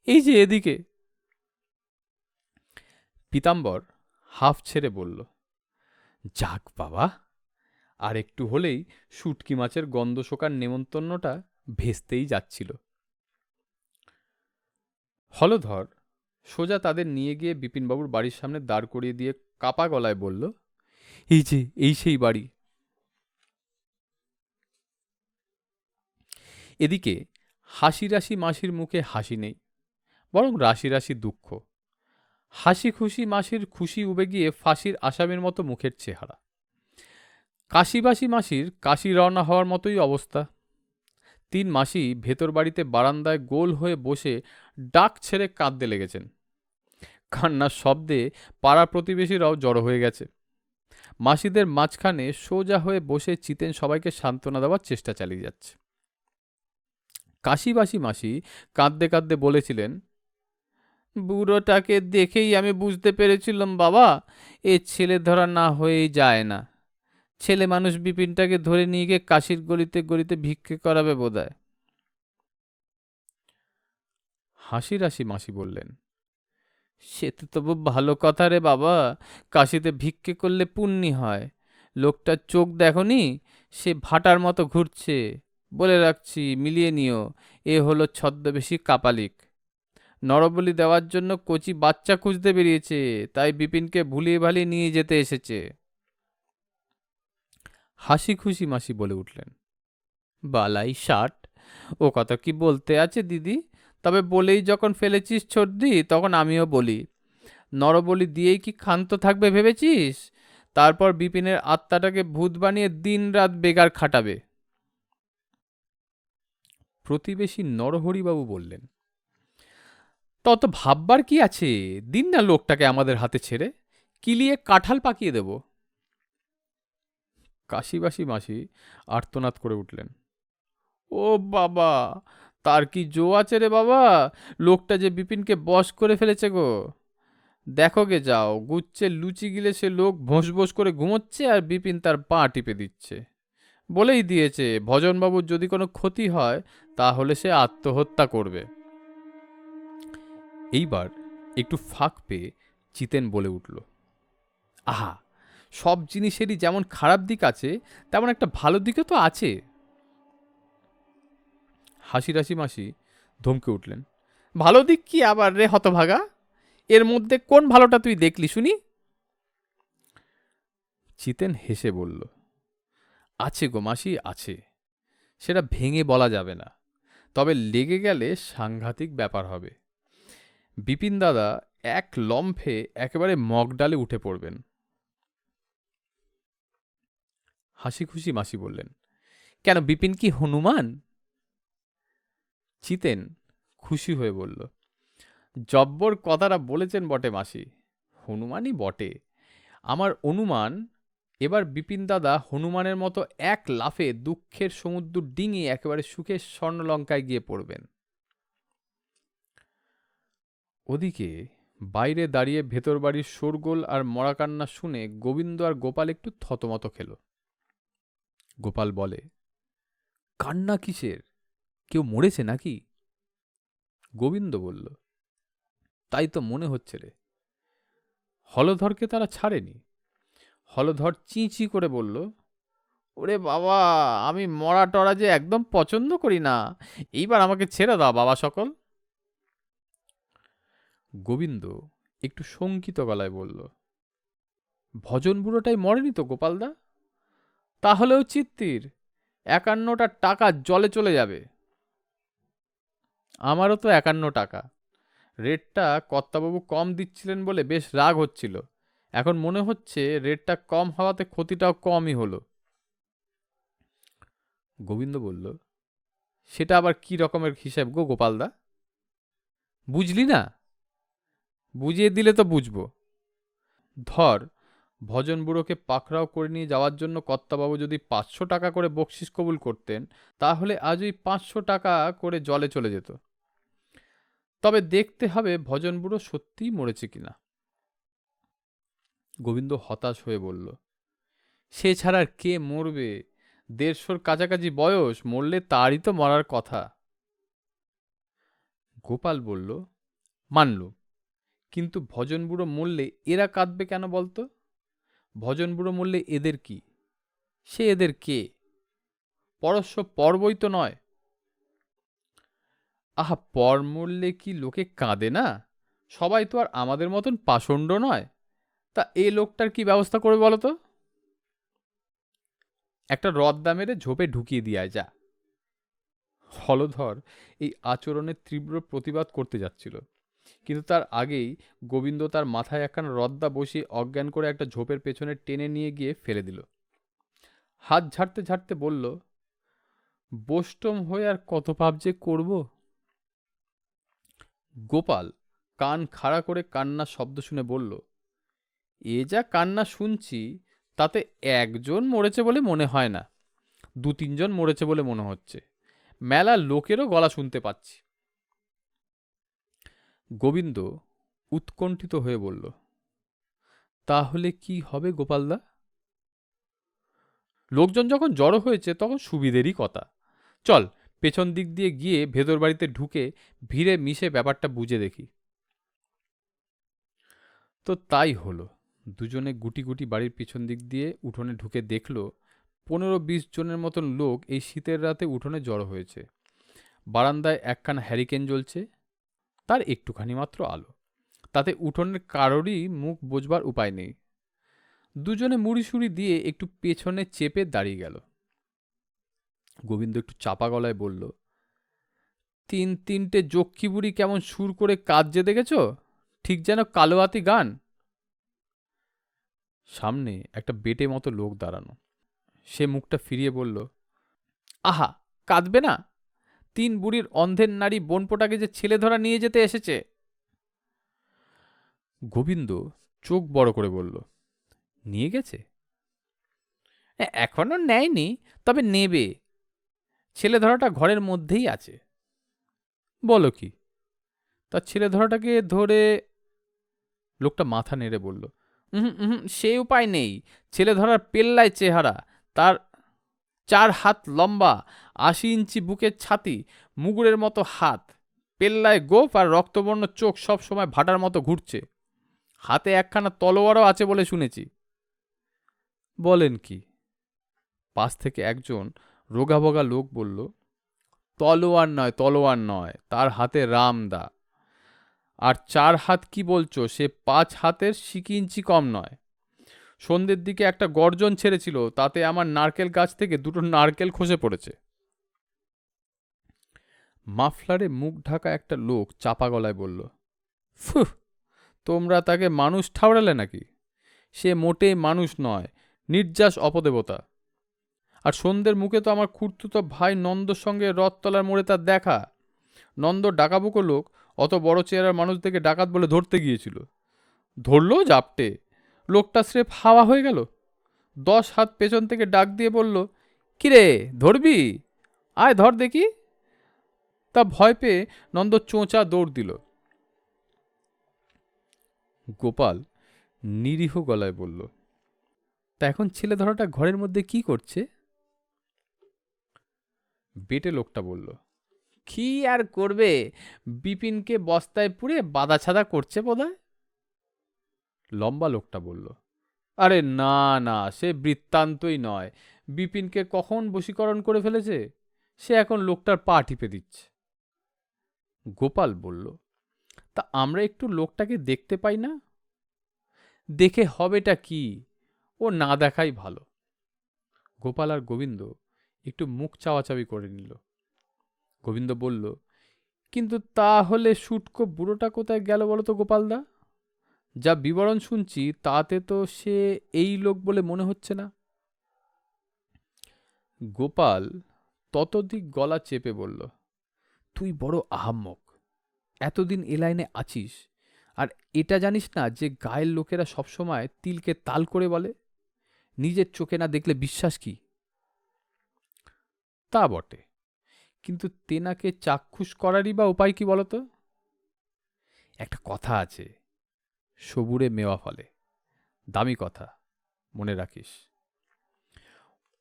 এই যে এদিকে। পীতাম্বর হাফ ছেড়ে বলল, যাক বাবা, আর একটু হলেই শুটকি মাছের গন্ধ শোকার নেমন্তন্নটা ভেস্তেই যাচ্ছিল। হলধর সোজা তাদের নিয়ে গিয়ে বিপিনবাবুর বাড়ির সামনে দাঁড় করিয়ে দিয়ে কাপা গলায় বলল, এই যে এই সেই বাড়ি। এদিকে হাসি রাশি মাসির মুখে হাসি নেই, বরং রাশি রাশি দুঃখ। হাসি খুশি মাসির খুশি উবে গিয়ে ফাঁসির আসামির মতো মুখের চেহারা। কাশিবাসী মাসির কাশি রওনা হওয়ার মতোই অবস্থা। 3 মাসি ভেতর বাড়িতে বারান্দায় গোল হয়ে বসে ডাক ছেড়ে কাঁদতে লেগেছেন। কান্নার শব্দে পাড়া প্রতিবেশীরাও জড়ো হয়ে গেছে। মাসিদের মাঝখানে সোজা হয়ে বসে চিতেন সবাইকে সান্ত্বনা দেওয়ার চেষ্টা চালিয়ে যাচ্ছে। কাশিবাসী মাসি কাঁদতে কাঁদতে বলেছিলেন, বুড়োটাকে দেখেই আমি বুঝতে পেরেছিলাম বাবা, এ ছেলে ধরা না হয়েই যায় না। ছেলে মানুষ বিপিনটাকে ধরে নিয়ে গিয়ে কাশির গলিতে গলিতে ভিক্ষে করাবে বোধহয়। হাসি রাশি মাসি বললেন, সে তো তবু ভালো কথা রে বাবা, কাশিতে ভিক্ষে করলে পুণ্যি হয়। লোকটার চোখ দেখনি, সে ভাটার মতো ঘুরছে। বলে রাখছি, মিলিয়ে নিও, এ হলো ছদ্মবেশী কাপালিক। নরবলি দেওয়ার জন্য কচি বাচ্চা খুঁজতে বেরিয়েছে, তাই বিপিনকে ভুলিয়ে ভালিয়ে নিয়ে যেতে এসেছে। হাসি খুশি মাসি বলে উঠলেন, বালাই ষাট, ও কথা কি বলতে আছে দিদি? তবে বলেই যখন ফেলেছিস ছর্দি, তখন আমিও বলি, নরবলি দিয়েই কি ক্ষান্ত থাকবে ভেবেছিস? তারপর বিপিনের আত্মাটাকে ভূত বানিয়ে দিন রাত বেগার খাটাবে। প্রতিবেশী নরহরিবাবু বললেন, তত ভাববার কি আছে, দিন না লোকটাকে আমাদের হাতে ছেড়ে, কিলিয়ে কাঁঠাল পাকিয়ে দেব। কাশিবাসী মাসি আর্তনাদ করে উঠলেন, ও বাবা, তার কি জো আছে রে বাবা? লোকটা যে বিপিনকে বশ করে ফেলেছে গো। দেখো গে যাও, গুচ্ছে লুচি গিলে সে লোক ভোঁস ভোঁস করে ঘুমোচ্ছে, আর বিপিন তার পা টিপে দিচ্ছে। বলেই দিয়েছে, ভজনবাবুর যদি কোনো ক্ষতি হয় তাহলে সে আত্মহত্যা করবে। এইবার একটু ফাঁক পেয়ে চিতেন বলে উঠল, আহা, সব জিনিসেরই যেমন খারাপ দিক আছে, তেমন একটা ভালো দিকও তো আছে। হাসি রাশি মাসি ধমকে উঠলেন, ভালো দিক কি আবার রে হতভাগা? এর মধ্যে কোন ভালোটা তুই দেখলি শুনি? চিতেন হেসে বলল, আছে গো মাসি, আছে। সেটা ভেঙে বলা যাবে না, তবে লেগে গেলে সাংঘাতিক ব্যাপার হবে। বিপিন দাদা এক লম্ফে একেবারে মগডালে উঠে পড়বেন। হাসি খুশি মাসি বললেন, কেন, বিপিন কি হনুমান? চিতেন খুশি হয়ে বলল, জব্বর কথাটা বলেছেন বটে মাসি, হনুমানই বটে। আমার অনুমান, এবার বিপিন দাদা হনুমানের মতো এক লাফে দুঃখের সমুদ্র ডিঙিয়ে একেবারে সুখের স্বর্ণলঙ্কায় গিয়ে পড়বেন। ওদিকে বাইরে দাঁড়িয়ে ভেতর বাড়ির শোরগোল আর মরাকান্না শুনে গোবিন্দ আর গোপাল একটু থতমত খেল। গোপাল বলে, কান্না কিসের? কেউ মরেছে নাকি? গোবিন্দ বলল, তাই তো মনে হচ্ছে রে। হলধরকে তারা ছাড়েনি। হলধর চি চি করে বলল, ওরে বাবা, আমি মরা টরা যে একদম পছন্দ করি না। এইবার আমাকে ছেড়ে দাও বাবা সকল। গোবিন্দ একটু শঙ্কিত গলায় বলল, ভজন বুড়োটাই মরেনি তো গোপালদা? তাহলেও চিত্তির, ৫১টা টাকা জলে চলে যাবে। আমারও তো ৫১ টাকা। রেটটা কর্তাবাবু কম দিচ্ছিলেন বলে বেশ রাগ হচ্ছিল। এখন মনে হচ্ছে রেটটা কম হওয়াতে ক্ষতিটাও কমই হলো। গোবিন্দ বলল, সেটা আবার কি রকমের হিসেব গো গোপালদা? বুঝলি না? বুঝিয়ে দিলে তো বুঝবো। ধর, ভজন বুড়োকে পাকড়াও করে নিয়ে যাওয়ার জন্য কর্তাবাবু যদি ৫০০ টাকা করে বকশিস কবুল করতেন, তাহলে আজ ওই ৫০০ টাকা করে জলে চলে যেত। তবে দেখতে হবে ভজন বুড়ো সত্যিই মরেছে কিনা। গোবিন্দ হতাশ হয়ে বলল, সে ছাড়া আর কে মরবে? ১৫০-র কাছাকাছি বয়স, মরলে তারই তো মরার কথা। গোপাল বলল, মানলুম, কিন্তু ভজন বুড়ো মরলে এরা কাঁদবে কেন বলতো? ভজন বুড়ো মরলে এদের কি? সে এদের কে? পরস্য পর্বই তো নয়। আহা, পর মরলে কি লোকে কাঁদে না? সবাই তো আর আমাদের মতন পাষণ্ড নয়। তা এ লোকটার কি ব্যবস্থা করবে বলো তো? একটা রদ্দা মেরে ঝোপে ঢুকিয়ে দিয়ে যা। হলধর এই আচরণের তীব্র প্রতিবাদ করতে যাচ্ছিল, কিন্তু তার আগেই গোবিন্দ তার মাথায় একখানা রদ্দা বসিয়ে অজ্ঞান করে একটা ঝোপের পেছনে টেনে নিয়ে গিয়ে ফেলে দিল। হাত ঝাড়তে ঝাড়তে বলল, বোষ্টম হয়ে আর কত পাপ যে করব। গোপাল কান খাড়া করে কান্নার শব্দ শুনে বলল, এ যা কান্না শুনছি, তাতে একজন মরেছে বলে মনে হয় না, ২-৩ জন মরেছে বলে মনে হচ্ছে। মেলা লোকেরও গলা শুনতে পাচ্ছি। গোবিন্দ উৎকণ্ঠিত হয়ে বলল, তাহলে কি হবে গোপালদা? লোকজন যখন জড়ো হয়েছে তখন সুবিধেরই কথা। চল, পেছন দিক দিয়ে গিয়ে ভেতর বাড়িতে ঢুকে ভিড়ে মিশে ব্যাপারটা বুঝে দেখি। তো তাই হলো। দুজনে গুটি গুটি বাড়ির পিছন দিক দিয়ে উঠোনে ঢুকে দেখল ১৫-২০ জনের মতন লোক এই শীতের রাতে উঠোনে জড়ো হয়েছে। বারান্দায় একখানা হ্যারিকেন জ্বলছে, তার একটুখানি মাত্র আলো। তাতে উঠোনের কারোরই মুখ বোঝবার উপায় নেই। দুজনে মুড়িসুড়ি দিয়ে একটু পেছনে চেপে দাঁড়িয়ে গেল। গোবিন্দ একটু চাপা গলায় বলল, ৩-৩টে যক্ষী বুড়ি কেমন সুর করে কাঁদছে দেখেছ? ঠিক যেন কালোয়াতি গান। সামনে একটা বেটে মতো লোক দাঁড়ানো। সে মুখটা ফিরিয়ে বলল, আহা, কাঁদবে না? ৩ বুড়ির অন্ধের নারী বোনপোটাকে যে ছেলে ধরা নিয়ে যেতে এসেছে। গোবিন্দ চোখ বড় করে বলল, নিয়ে গেছে? এখনো নেয়নি, তবে নেবে। ছেলে ধরাটা ঘরের মধ্যেই আছে। বলো কি? তার ছেলে ধরাটাকে ধরে? লোকটা মাথা নেড়ে বলল, সে উপায় নেই। ছেলে ধরার পেল্লায় চেহারা, তার ৪ হাত লম্বা, ৮০ ইঞ্চি বুকের ছাতি, মুগুরের মতো হাত, পেল্লায় গোঁফ আর রক্তবর্ণ চোখ, সব সময় ভাটার মতো ঘুরছে। হাতে একখানা তলোয়ারও আছে বলে শুনেছি। বলেন কি? পাশ থেকে একজন রোগাভোগা লোক বলল, তলোয়ার নয়, তলোয়ার নয়, তার হাতে রামদা। আর ৪ হাত কি বলছো, সে ৫ হাতের সিকি-ইঞ্চি কম নয়। সন্ধ্যের দিকে একটা গর্জন ছেড়েছিল, তাতে আমার নারকেল গাছ থেকে ২টো নারকেল খসে পড়েছে। মাফলারে মুখ ঢাকা একটা লোক চাপা গলায় বলল, ফুহ, তোমরা তাকে মানুষ ঠাউরালে নাকি? সে মোটেই মানুষ নয়, নির্যাস অপদেবতা। আর সন্ধ্যের মুখে তো আমার খুড়তুতো ভাই নন্দর সঙ্গে রথতলার মোড়ে তার দেখা। নন্দ ডাকাবুকো লোক, অত বড় চেহারার মানুষ দেখে ডাকাত বলে ধরতে গিয়েছিল। ধরলো জাপটে, লোকটা স্রেফ হাওয়া হয়ে গেল। ১০ হাত পেছন থেকে ডাক দিয়ে বলল, কিরে, ধরবি? আয় ধর দেখি। তা ভয় পেয়ে নন্দ চোঁচা দৌড় দিল। গোপাল নিরীহ গলায় বলল, তা এখন ছেলে ধরাটা ঘরের মধ্যে কি করছে? বেটে লোকটা বলল, কি আর করবে, বিপিনকে বস্তায় পুরে বাঁধা ছাদা করছে বোধহয়। লম্বা লোকটা বলল, আরে না না, সে বৃত্তান্তই নয়। বিপিনকে কখন বশীকরণ করে ফেলেছে, সে এখন লোকটার পা টিপে দিচ্ছে। গোপাল বলল, তা আমরা একটু লোকটাকে দেখতে পাই না? দেখে হবেটা কি, ও না দেখাই ভালো। গোপাল আর গোবিন্দ একটু মুখ চাওয়াচাবি করে নিল। গোবিন্দ বলল, কিন্তু তাহলে শুটকো বুড়োটা কোথায় গেল বলো তো গোপালদা? যা বিবরণ শুনছি তাতে তো সে এই লোক বলে মনে হচ্ছে না। গোপাল ততোধিক গলা চেপে বলল, তুই বড় আহাম্মক, এতদিন এ লাইনে আছিস, আর এটা জানিস না যে গায়ের লোকেরা সবসময় তিলকে তাল করে বলে, নিজের চোখে না দেখলে বিশ্বাস কি? তা বটে, কিন্তু তেনাকে চাক্ষুষ করারই বা উপায় কি বলতো? একটা কথা আছে, সবুরে মেওয়া ফলে, দামি কথা, মনে রাখিস।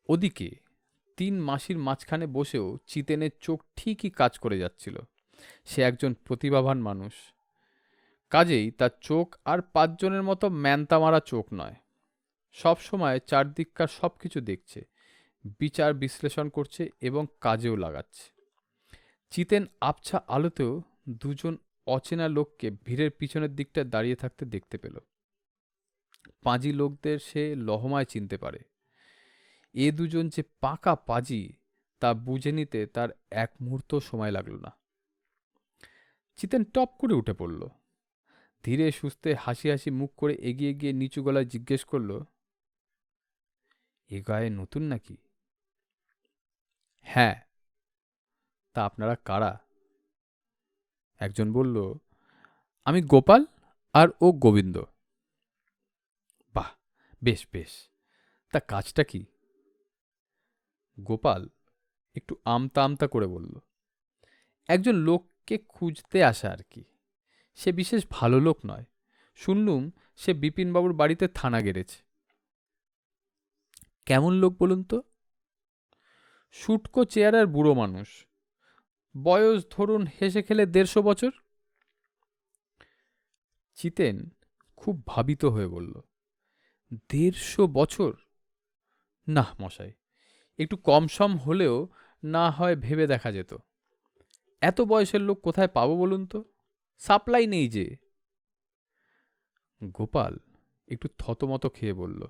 ওদিকে 3 মাসির মাঝখানে বসেও চিতেনের চোখ ঠিকই কাজ করে যাচ্ছিল। সে একজন প্রতিভাবান মানুষ, কাজেই তার চোখ আর 5 জনের মতো ম্যানতা মারা চোখ নয়। সব সময় চারদিককার সব কিছু দেখছে, বিচার বিশ্লেষণ করছে এবং কাজেও লাগাচ্ছে। চিতেন আবছা আলোতেও 2জন অচেনা লোককে ভিড়ের পিছনের দিকটা দাঁড়িয়ে থাকতে দেখতে পেল। পাজি লোকদের সে লহমায় চিনতে পারে। এ 2জন যে পাকা পাজি তা বুঝে নিতে তার এক মুহূর্ত সময় লাগল না। চিতেন টপ করে উঠে পড়ল। ধীরে সুস্থে হাসি হাসি মুখ করে এগিয়ে গিয়ে নিচু গলায় জিজ্ঞেস করল, এ গায়ে নতুন নাকি? হ্যাঁ। তা আপনারা কারা? একজন বলল, আমি গোপাল, আর ও গোবিন্দ। বাহ, বেশ বেশ, তা কাজটা কি? গোপাল একটু আমতা আমতা করে বলল, একজন লোককে খুঁজতে আসা আর কি। সে বিশেষ ভালো লোক নয়, শুনলুম সে বিপিনবাবুর বাড়িতে থানা গেড়েছে। কেমন লোক বলুন তো? শুটকো চেয়ারের বুড়ো মানুষ, বয়স ধরুন হেসে খেলে 150 বছর। চিতেন খুব ভাবিত হয়ে বলল, 150 বছর? না মশাই, একটু কম সম হলেও না হয় ভেবে দেখা যেত। এত বয়সের লোক কোথায় পাবো বলুন তো, সাপ্লাই নেই যে। গোপাল একটু থতমত খেয়ে বলল,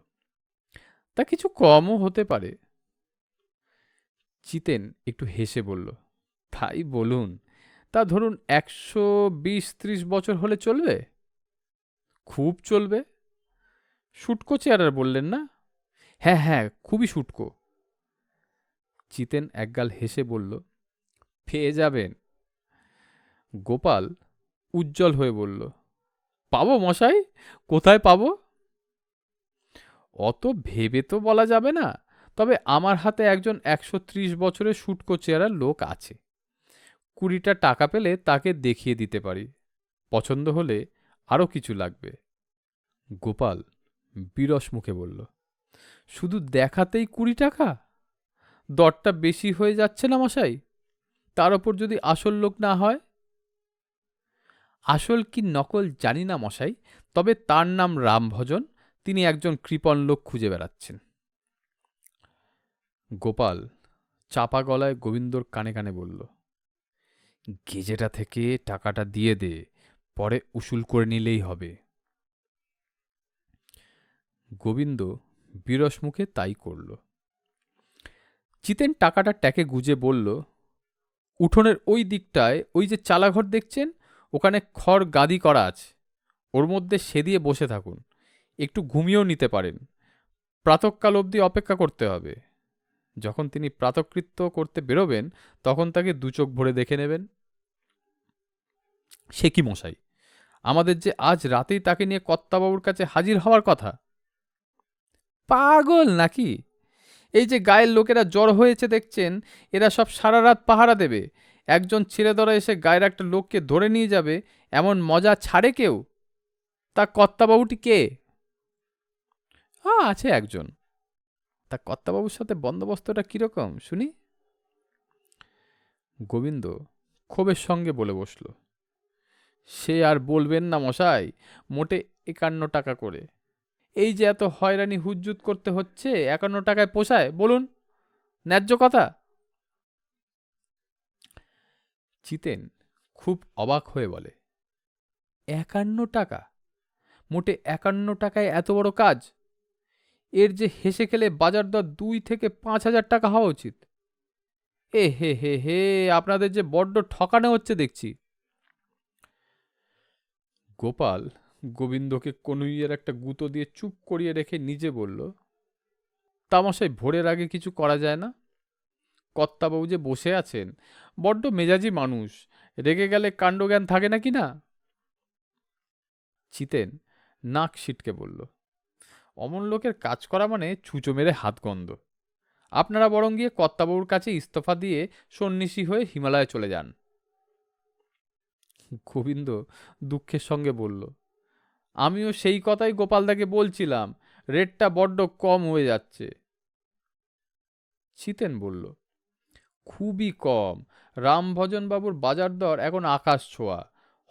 তা কিছু কমও হতে পারে। চিতেন একটু হেসে বলল, তাই বলুন, তা ধরুন 120-30 বছর হলে চলবে? খুব চলবে। শুটকো চেয়ারার বললেন না? হ্যাঁ হ্যাঁ, খুবই শুটকো। চিতেন একগাল হেসে বলল, পেয়ে যাবেন। গোপাল উজ্জ্বল হয়ে বলল, পাবো মশাই, কোথায় পাবো? অত ভেবে তো বলা যাবে না, তবে আমার হাতে একজন 130 বছরের শুটকো চেহারার লোক আছে। 20টা টাকা পেলে তাকে দেখিয়ে দিতে পারি, পছন্দ হলে আরও কিছু লাগবে। গোপাল বিরস মুখে বলল, শুধু দেখাতেই 20 টাকা? দরটা বেশি হয়ে যাচ্ছে না মশাই? তার ওপর যদি আসল লোক না হয়? আসল কি নকল জানি না মশাই, তবে তার নাম রামভজন, তিনি একজন কৃপণ লোক খুঁজে বেড়াচ্ছেন। গোপাল চাপা গলায় গোবিন্দর কানে কানে বলল, গেজেটা থেকে টাকাটা দিয়ে দে, পরে উসুল করে নিলেই হবে। গোবিন্দ বিরস মুখে তাই করল। চিতেন টাকাটা ট্যাকে গুজে বলল, উঠোনের ওই দিকটায় ওই যে চালাঘর দেখছেন, ওখানে খড় গাদি করা আছে, ওর মধ্যে সেদিয়ে বসে থাকুন, একটু ঘুমিয়েও নিতে পারেন। প্রাতঃকাল অবধি অপেক্ষা করতে হবে। যখন তিনি প্রাতকৃত্য করতে বেরোবেন তখন তাকে 2 চোখ ভরে দেখে নেবেন। সে কি মশাই, আমাদের যে আজ রাতেই তাকে নিয়ে কর্তাবাবুর কাছে হাজির হওয়ার কথা। পাগল নাকি? এই যে গায়ের লোকেরা জড় হয়েছে দেখছেন, এরা সব সারা রাত পাহারা দেবে। একজন ছেলেধরা এসে গায়ের একটা লোককে ধরে নিয়ে যাবে, এমন মজা ছাড়ে কেউ? তা কর্তাবাবুটি কে? আছে একজন। তা কর্তাবাবুর সাথে বন্দোবস্তটা কিরকম শুনি? গোবিন্দ ক্ষোভের সঙ্গে বলে বসল, সে আর বলবেন না মশাই, মোটে 51 টাকা করে। এই যে এত হয়রানি হুজ্জুত করতে হচ্ছে, 51 টাকায় পোষায় বলুন? ন্যায্য কথা। চিতেন খুব অবাক হয়ে বলে, 51 টাকা? মোটে 51 টাকায় এত বড় কাজ? এর যে হেসে খেলে বাজার দর 2 থেকে 5 হাজার টাকা হওয়া উচিত। এ হে হে হে, আপনাদের যে বড্ড ঠকানো হচ্ছে দেখছি। গোপাল গোবিন্দকে কনুইয়ের একটা গুঁতো দিয়ে চুপ করিয়ে রেখে নিজে বলল, তামাশায় ভোরের আগে কিছু করা যায় না? কর্তাবাবু যে বসে আছেন, বড্ড মেজাজি মানুষ, রেগে গেলে কাণ্ডজ্ঞান থাকে নাকি না? চিতেন নাক সিটকে বলল, অমন লোকের কাজ করা মানে ছুঁচো মেরে হাত গন্ধ। আপনারা বরং গিয়ে কর্তাবাবুর কাছে ইস্তফা দিয়ে সন্ন্যাসী হয়ে হিমালয়ে চলে যান। গোবিন্দ দুঃখের সঙ্গে বলল, আমিও সেই কথাই গোপালদাকে বলছিলাম, রেটটা বড্ড কম হয়ে যাচ্ছে। চিতেন বলল, খুবই কম। রামভজন বাবুর বাজার দর এখন আকাশ ছোঁয়া।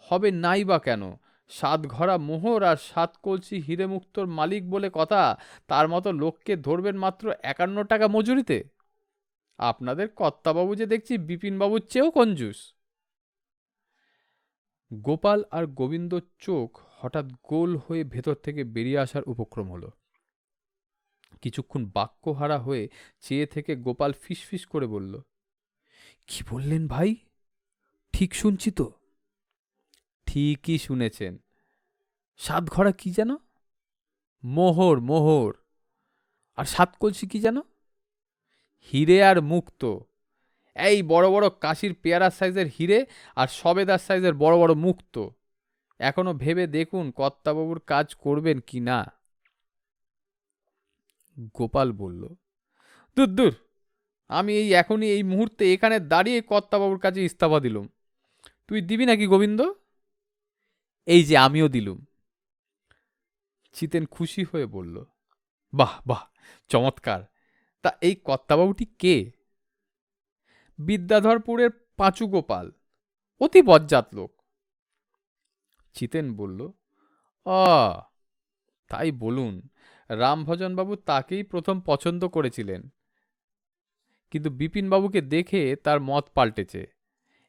হবে নাই বা কেন? 7 ঘরা মোহর আর 7 কলসি হিরে মুক্তোর মালিক বলে কথা, তার মতো লোককে ধরবেন মাত্র 51 টাকা মজুরিতে? আপনাদের কর্তাবাবু যে দেখছি বিপিনবাবুর চেয়েও কঞ্জুস। গোপাল আর গোবিন্দর চোখ হঠাৎ গোল হয়ে ভেতর থেকে বেরিয়ে আসার উপক্রম হল। কিছুক্ষণ বাক্যহারা হয়ে চেয়ে থেকে গোপাল ফিসফিস করে বলল, কি বললেন ভাই? ঠিক শুনছি তো? ঠিকই শুনেছেন। 7 ঘরা কি যেন? মোহর, মোহর। আর 7 কলসি কি যেন? হিরে আর মুক্ত। এই বড় বড় কাশির পেয়ারা সাইজের হিরে আর সবেদার সাইজের বড় বড় মুক্ত। এখনো ভেবে দেখুন কর্তাবাবুর কাজ করবেন কি না। গোপাল বলল, দূর দূর, আমি এখনই এই মুহূর্তে এখানে দাঁড়িয়ে কর্তাবাবুর কাছে ইস্তফা দিলুম। তুই দিবি নাকি গোবিন্দ? এই যে আমিও দিলুম। চিতেন খুশি হয়ে বলল, বাহ বাহ, চমৎকার। তা এই কর্তাবাবুটি কে? বিদ্যাধরপুরের পাঁচু গোপাল, অতি বজ্জাত লোক। চিতেন বলল, আ, তাই বলুন। রামভজনবাবু তাকেই প্রথম পছন্দ করেছিলেন, কিন্তু বিপিনবাবুকে দেখে তার মত পাল্টেছে।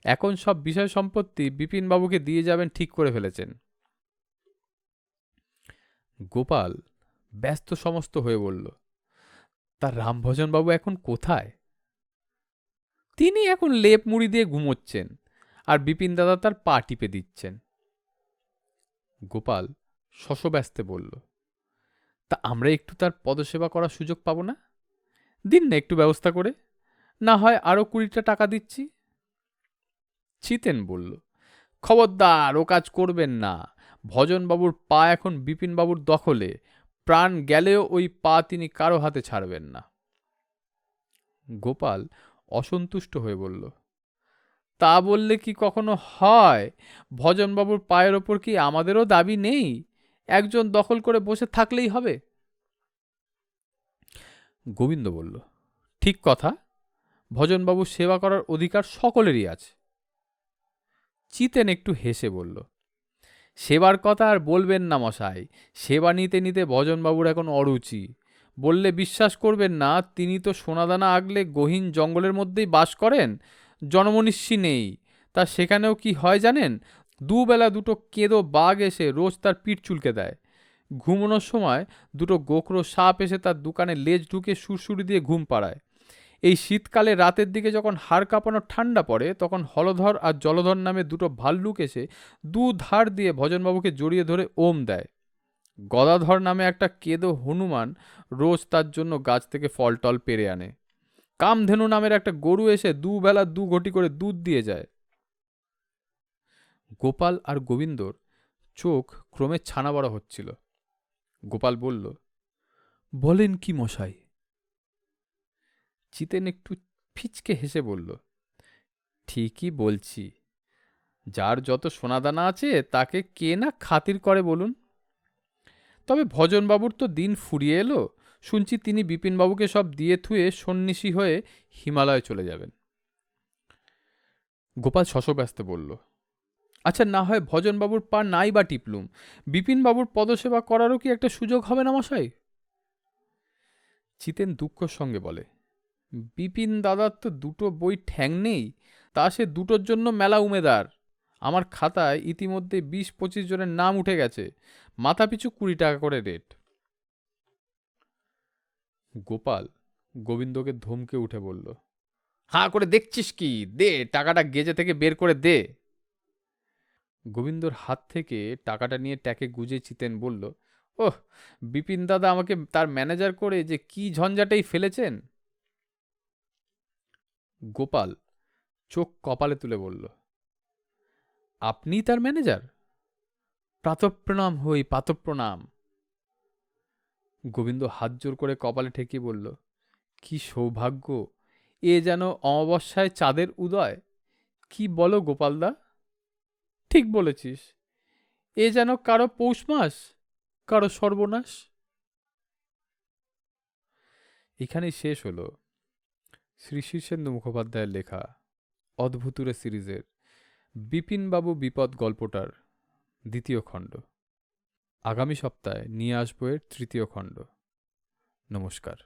এখন সব বিষয় সম্পত্তি বিপিনবাবুকে দিয়ে যাবেন ঠিক করে ফেলেছেন। গোপাল ব্যস্ত সমস্ত হয়ে বলল, তার রামভজনবাবু এখন কোথায়? তিনি এখন লেপ মুড়ি দিয়ে ঘুমোচ্ছেন, আর বিপিন দাদা তার পা টিপে দিচ্ছেন। গোপাল শশব্যস্তে বলল, তা আমরা একটু তার পদসেবা করার সুযোগ পাব না? দিন না একটু ব্যবস্থা করে, না হয় আরো 20টা টাকা দিচ্ছি। চিতেন বলল, খবরদার ও কাজ করবেন না। ভজনবাবুর পা এখন বিপিনবাবুর দখলে, প্রাণ গেলেও ওই পা তিনি কারো হাতে ছাড়বেন না। গোপাল অসন্তুষ্ট হয়ে বলল, তা বললে কি কখনো হয়? ভজনবাবুর পায়ের ওপর কি আমাদেরও দাবি নেই? একজন দখল করে বসে থাকলেই হবে? গোবিন্দ বলল, ঠিক কথা। ভজনবাবুর সেবা করার অধিকার সকলেরই আছে। চিতেন একটু হেসে বলল, সেবার কথা আর বলবেন না মশাই। সেবা নিতে নিতে ভজনবাবুর এখন অরুচি। বললে বিশ্বাস করবেন না, তিনি তো সোনাদানা আগলে গহীন জঙ্গলের মধ্যেই বাস করেন, জনমনীষী নেই। তা সেখানেও কি হয় জানেন? দুবেলা দুটো কেঁদো বাঘ এসে রোজ তার পিঠ চুলকে দেয়। ঘুমানোর সময় দুটো গোখরো সাপ এসে তার দোকানে লেজ ঢুকে সুরসুরি দিয়ে ঘুম পাড়ায়। এই শীতকালে রাতের দিকে যখন হাড় কাঁপানো ঠান্ডা পড়ে, তখন হলধর আর জলধর নামে দুটো ভাল্লুক এসে ধার দিয়ে ভজনবাবুকে জড়িয়ে ধরে ওম দেয়। গদাধর নামে একটা কেদো হনুমান রোজ তার জন্য গাছ থেকে ফল টল পেরে আনে। কামধেনু নামের একটা গরু এসে দুবেলা 2 ঘটি করে দুধ দিয়ে যায়। গোপাল আর গোবিন্দর চোখ ক্রমে ছানা বড় হচ্ছিল। গোপাল বলল, বলেন কি মশাই? চিতেন একটু ফিচকে হেসে বলল, ঠিকই বলছি। যার যত সোনাদানা আছে তাকে কে না খাতির করে বলুন? তবে ভজনবাবুর তো দিন ফুরিয়ে এলো। শুনছি তিনি বিপিনবাবুকে সব দিয়ে থুয়ে সন্ন্যাসী হয়ে হিমালয়ে চলে যাবেন। গোপাল শশব্যস্ত বলল, আচ্ছা, না হয় ভজনবাবুর পা নাই বা টিপলুম, বিপিনবাবুর পদসেবা করারও কি একটা সুযোগ হবে না মশাই? চিতেন দুঃখর সঙ্গে বলে, বিপিন দাদার তো দুটো বই ঠ্যাং নেই, তা সে দুটোর জন্য মেলা উমেদার। আমার খাতায় ইতিমধ্যে 20-25 জনের নাম উঠে গেছে, মাথাপিছু 20 টাকা করে রেট। গোপাল গোবিন্দকে ধমকে উঠে বলল, হাঁ করে দেখছিস কি, দে টাকাটা গেজে থেকে বের করে দে। গোবিন্দর হাত থেকে টাকাটা নিয়ে ট্যাকে গুজে চিতেন বলল, ওহ, বিপিন দাদা আমাকে তার ম্যানেজার করে যে কি ঝঞ্ঝাটেই ফেলেছেন। গোপাল চোখ কপালে তুলে বলল, আপনি তার ম্যানেজার? প্রাতঃপ্রণাম হই, প্রাতঃপ্রণাম। গোবিন্দ হাত জোর করে কপালে ঠেকিয়ে বলল, কি সৌভাগ্য, এ যেন অমাবস্যায় চাঁদের উদয়। কি বলো গোপালদা? ঠিক বলেছিস, এ যেন কারো পৌষ মাস, কারো সর্বনাশ। এখানেই শেষ হলো শ্রী শীর্ষেন্দু মুখোপাধ্যায়ের লেখা অদ্ভুতুরে সিরিজের বিপিনবাবু বিপদ গল্পটার 2য় খণ্ড। আগামী সপ্তাহে নিয়ে আসবো এর 3য় খণ্ড। নমস্কার।